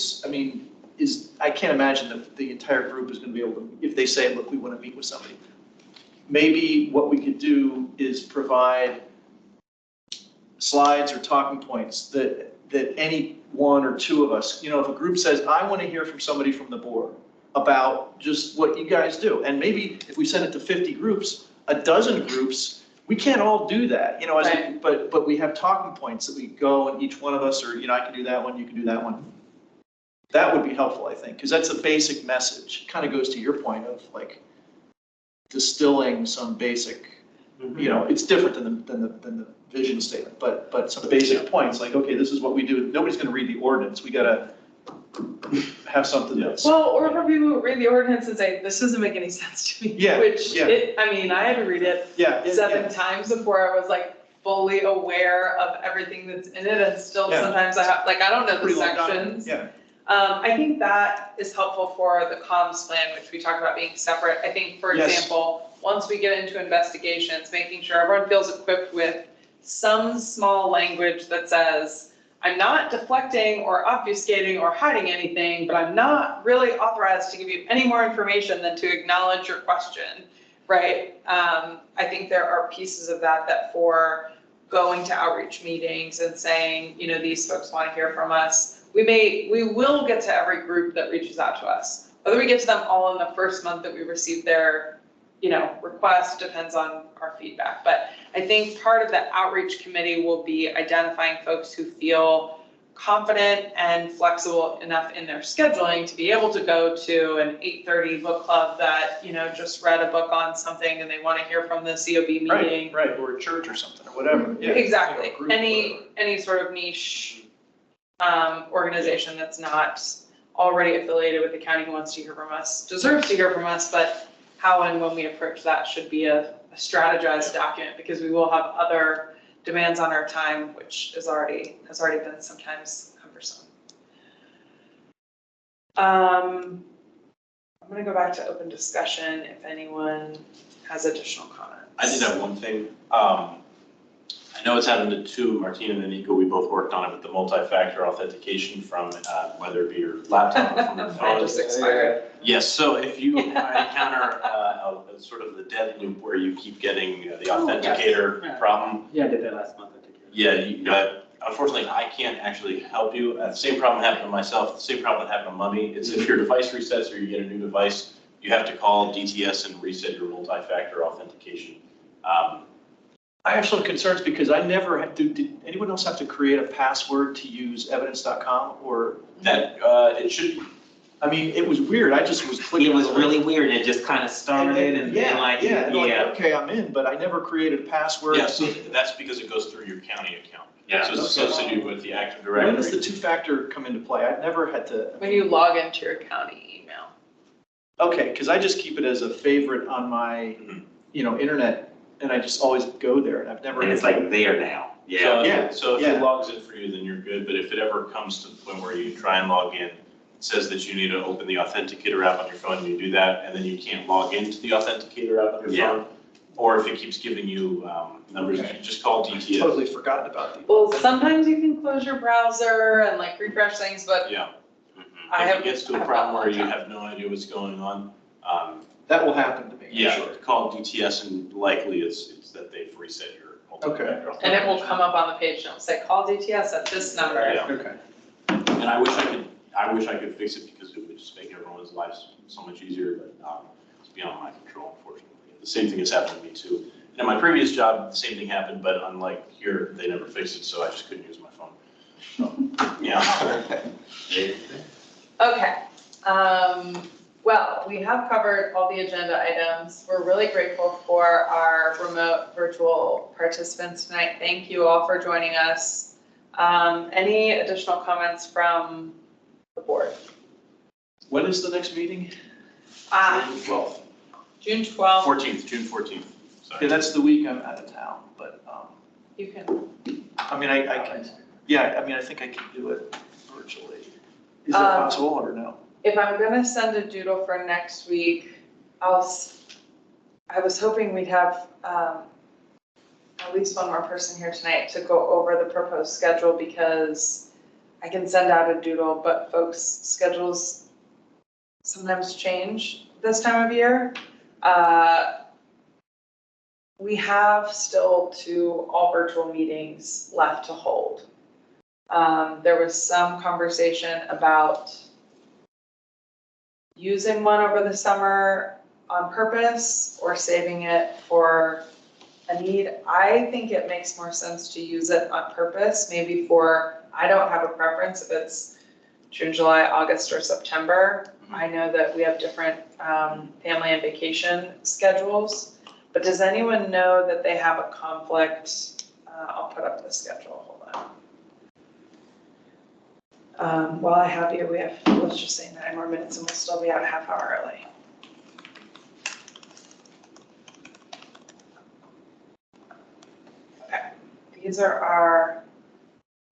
I can't imagine that the entire group is going to be able to, if they say, look, we want to meet with somebody. Maybe what we could do is provide slides or talking points that that any one or two of us, you know, if a group says, I want to hear from somebody from the board about just what you guys do, and maybe if we send it to 50 groups, a dozen groups, we can't all do that, you know, Right. but we have talking points that we go and each one of us, or, you know, I can do that one, you can do that one. That would be helpful, I think, because that's a basic message. It kind of goes to your point of like distilling some basic, you know, it's different than the vision statement, but some basic points, like, okay, this is what we do. Nobody's gonna read the ordinance. We gotta have something that's. Well, or for people who read the ordinance and say, this doesn't make any sense to me. Yeah, Which, yeah. I mean, I had to read it Yeah. 7 times before I was like fully aware of everything that's in it, and still Yeah. sometimes I have, like, I don't know the Pretty long document, sections. yeah. I think that is helpful for the comms plan, which we talked about being separate. I think, for Yes. example, once we get into investigations, making sure everyone feels equipped with some small language that says, I'm not deflecting or obfuscating or hiding anything, but I'm not really authorized to give you any more information than to acknowledge your question, right? I think there are pieces of that for going to outreach meetings and saying, you know, these folks want to hear from us. We will get to every group that reaches out to us. Whether we get to them all in the first month that we receive their, you know, request depends on our feedback. But I think part of the outreach committee will be identifying folks who feel confident and flexible enough in their scheduling to be able to go to an 8:30 book club that, you know, just read a book on something and they want to hear from the COB meeting. Right, or a church or something, or whatever, yeah. Exactly. You know, group, whatever. Any sort of niche organization that's not already affiliated with the county who wants to hear from us, deserves to hear from us, but how and when we approach that should be a strategized document, because we will have other demands on our time, which has already been sometimes cumbersome. I'm gonna go back to open discussion if anyone has additional comments. I did have one thing. I know it's happened to two, Martina and Nico, we both worked on it, but the multi-factor authentication from whether it be your laptop or from your Mine phone. just expired. Yes, so if you encounter sort of the dead loop where you keep getting the authenticator problem. Yeah, I did that last month. Yeah, unfortunately, I can't actually help you. The same problem happened to myself, the same problem that happened to Mummy. It's if your device resets or you get a new device, you have to call DTS and reset your multi-factor authentication. I have some concerns because I never had, did anyone else have to create a password to use evidence.com or? That, it should, I mean, it was weird. I just was clicking. It was really weird. It just kind of started and then like, Yeah, okay, I'm in, but I never created a password. yeah, so that's because it goes through your county account. Yeah. So it's associated with the Active When Directory. does the two-factor come into play? I've never had to. When you log into your county email. Okay, because I just keep it as a favorite on my, you know, internet, and I just always go there, and I've never. and it's like there now. Yeah. So if it logs in for you, then you're good, but if it ever comes to the point where you try and log in, it says that you need to open the Authenticator app on your phone, and you do that, and then you can't log into the Authenticator app on your phone. Or if it keeps giving you numbers, you just call DTS. Totally forgotten about these. Well, sometimes you can close your browser and like refresh things, but Yeah. I If it gets to a problem where you have no idea what's going on, That will happen to me, I'm yeah, sure. call DTS and likely it's that they've reset your multi-factor And it will come up on the page and it'll say, call DTS at this number. Yeah. Okay. And I wish I could fix it because it would just make everyone's lives so much easier, but it's beyond my control, unfortunately. The same thing has happened to me too. And in my previous job, the same thing happened, but unlike here, they never fixed it, so I just couldn't use my phone. So, yeah. Okay, well, we have covered all the agenda items. We're really grateful for our remote virtual participants tonight. Thank you all for joining us. Any additional comments from the board? When is the next meeting? June 12th. June 12th. 14th, June 14th. Okay, Sorry. that's the week I'm out of town, but, You can, I mean, I can, yeah, I mean, I think I can do it virtually. Is it possible or no? if I'm gonna send a doodle for next week, I was hoping we'd have, at least one more person here tonight to go over the proposed schedule, because I can send out a doodle, but folks' schedules sometimes change this time of year. We have still 2 all virtual meetings left to hold. There was some conversation about using one over the summer on purpose or saving it for a need. I think it makes more sense to use it on purpose, maybe for, I don't have a preference if it's June, July, August, or September. I know that we have different family and vacation schedules, but does anyone know that they have a conflict? I'll put up the schedule, hold on. While I have you, we have, let's just say 9 more minutes and we'll still be out a half hour early. Okay, these are our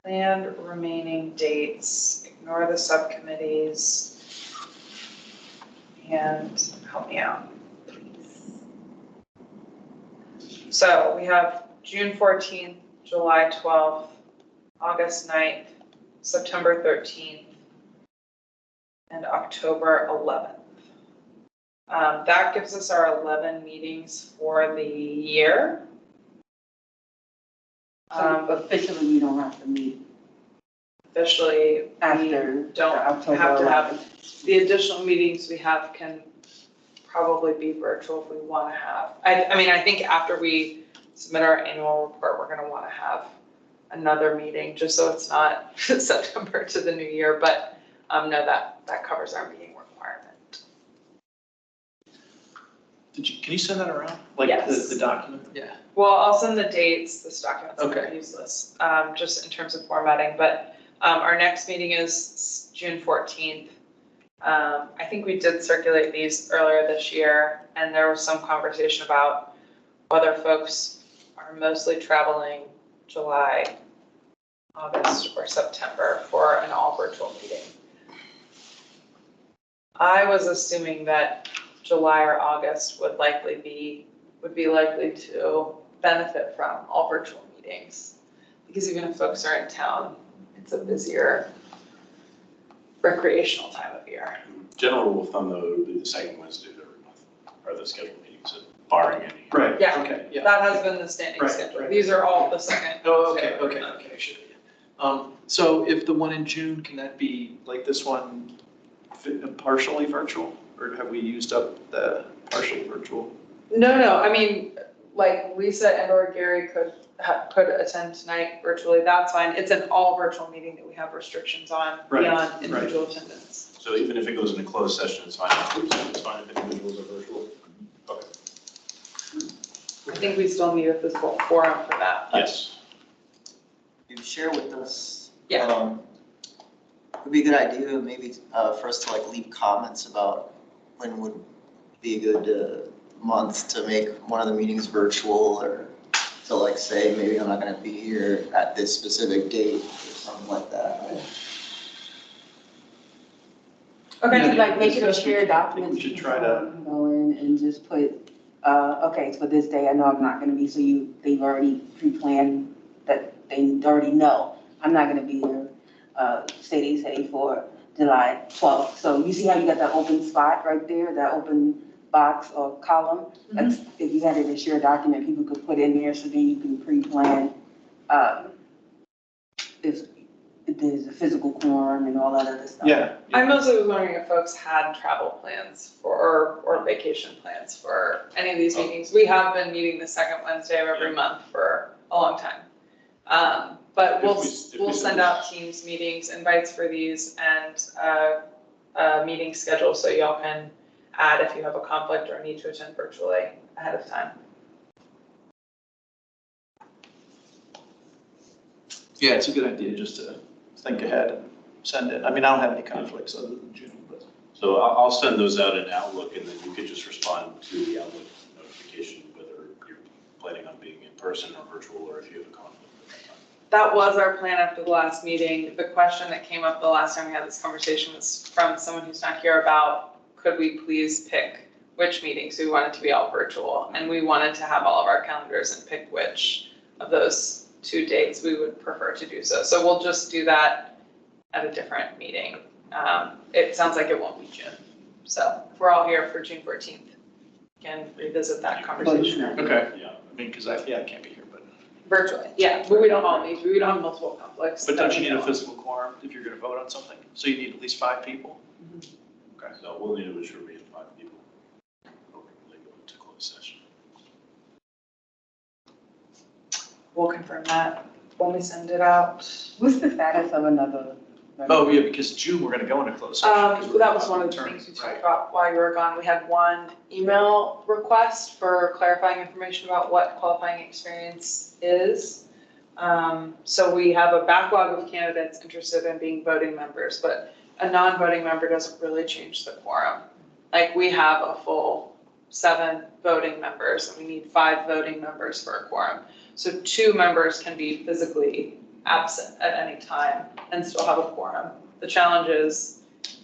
planned remaining dates. Ignore the subcommittees. And help me out, please. So we have June 14th, July 12th, August 9th, September 13th, and October 11th. That gives us our 11 meetings for the year. Officially, we don't have to meet Officially, after we don't October have to 11th. have, the additional meetings we have can probably be virtual if we want to have. I mean, I think after we submit our annual report, we're going to want to have another meeting, just so it's not September to the new year, but no, that covers our meeting requirement. Can you send that around? Like Yes. the document? Yeah. Well, I'll send the dates, this document's kind of Okay. useless, just in terms of formatting, but our next meeting is June 14th. I think we did circulate these earlier this year, and there was some conversation about whether folks are mostly traveling July, August, or September for an all virtual meeting. I was assuming that July or August would be likely to benefit from all virtual meetings. Because even if folks are in town, it's a busier recreational time of year. General rule of thumb, though, it would be the second Wednesday of every month, are the scheduled meetings, barring any. Right, Yeah. okay, yeah. That has been the standing Right, schedule. right. These are all the second. Oh, Wednesday okay, of every okay, month. okay, sure. So if the one in June, can that be like this one partially virtual? Or have we used up the partially virtual? No, I mean, like Lisa and or Gary could attend tonight virtually, that's fine. It's an all virtual meeting that we have restrictions on Right, beyond right. individual attendance. So even if it goes into closed session, it's fine. It's fine if individuals are virtual. Okay. I think we still need a physical forum for that. Yes. You share with us. Yeah. Would be a good idea, maybe, for us to like leave comments about when would be a good, month to make one of the meetings virtual, or to like say, maybe I'm not gonna be here at this specific date or something like that. Okay. To like make it a Yes, we shared should- I think document. we should you try can Go in and just put, okay, for this day, I know I'm not gonna be, so they've already pre-planned that they already know I'm not gonna be here, say for July 12th. So you see how you got that open spot right there, that open box or column? That's, if you had it in a shared document, people could put in there, so then you can pre-plan, if there's a physical quorum and all that other stuff. Yeah. I mostly was wondering if folks had travel plans for, or vacation plans for any of these meetings. We have been meeting the second Wednesday of every month for a long time. But If we we'll send send this- out Teams meetings, invites for these, and a meeting schedule, so y'all can add if you have a conflict or need to attend virtually ahead of time. Yeah, it's a good idea just to think ahead and send it. I mean, I don't have any conflicts other than June, but. So I'll send those out in Outlook, and then you could just respond to the Outlook notification, whether you're planning on being in person or virtual, or if you have a conflict at that time. That was our plan after the last meeting. The question that came up the last time we had this conversation was from someone who's not here about, could we please pick which meetings we wanted to be all virtual? And we wanted to have all of our calendars and pick which of those 2 dates we would prefer to do so. So we'll just do that at a different meeting. It sounds like it won't be June. So if we're all here for June 14th, we can revisit that conversation. Okay. Yeah. I mean, because I can't be here, but. Virtually, yeah, but we don't all need, we don't have multiple conflicts. But don't you need a physical quorum if you're gonna vote on something? So you need at least 5 people? Okay. So we'll need to ensure we have 5 people. Before they go into closed session. We'll confirm that when we send it out. What's the status of another? Oh, yeah, because June, we're gonna go into closed session. 'cause we're That was one talking of the terms, things we right. talked about while you were gone. We had one email request for clarifying information about what qualifying experience is. So we have a backlog of candidates interested in being voting members, but a non-voting member doesn't really change the quorum. Like, we have a full 7 voting members, and we need 5 voting members for a quorum. So 2 members can be physically absent at any time and still have a quorum. The challenge is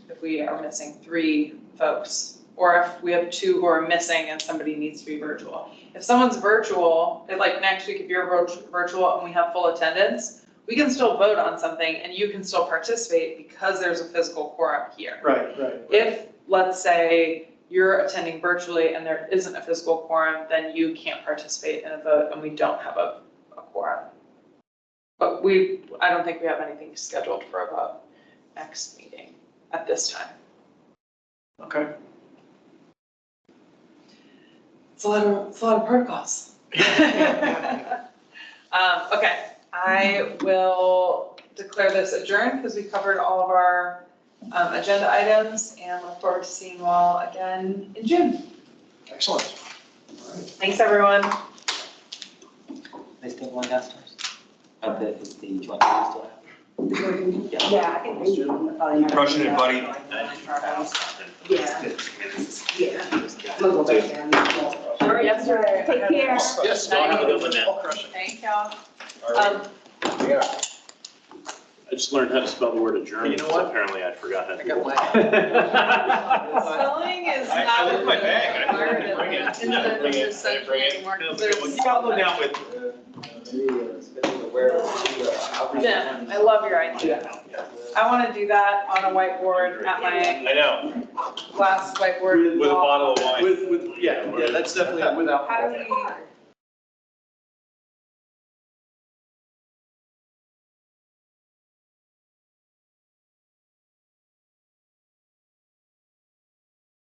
if we are missing 3 folks, or if we have 2 who are missing and somebody needs to be virtual. If someone's virtual, like next week, if you're virtual and we have full attendance, we can still vote on something and you can still participate because there's a physical quorum here. Right. If, let's say, you're attending virtually and there isn't a physical quorum, then you can't participate in a vote and we don't have a quorum. But I don't think we have anything scheduled for a vote next meeting at this time. Okay. It's a lot of protocols. Okay, I will declare this adjourned because we covered all of our agenda items and look forward to seeing you all again in June. Excellent. Thanks, everyone. They still going downstairs? Is the joint meeting still happening? Yeah, I think they do. Crushing it, buddy. Yeah. Yeah. We'll go back down. Yes, sir. Take care. Yes, Don't have a good one now. I'll crush it. Thank y'all. I just learned how to spell the word adjourn. You know what? Apparently I forgot how to. I got my. Spelling is I not. looked in my bag. I didn't bring it. It's You got one down with. Jim, I love your idea. I want to do that on a whiteboard at my I know, last whiteboard. with a bottle of wine. With, yeah, that's definitely without. How do we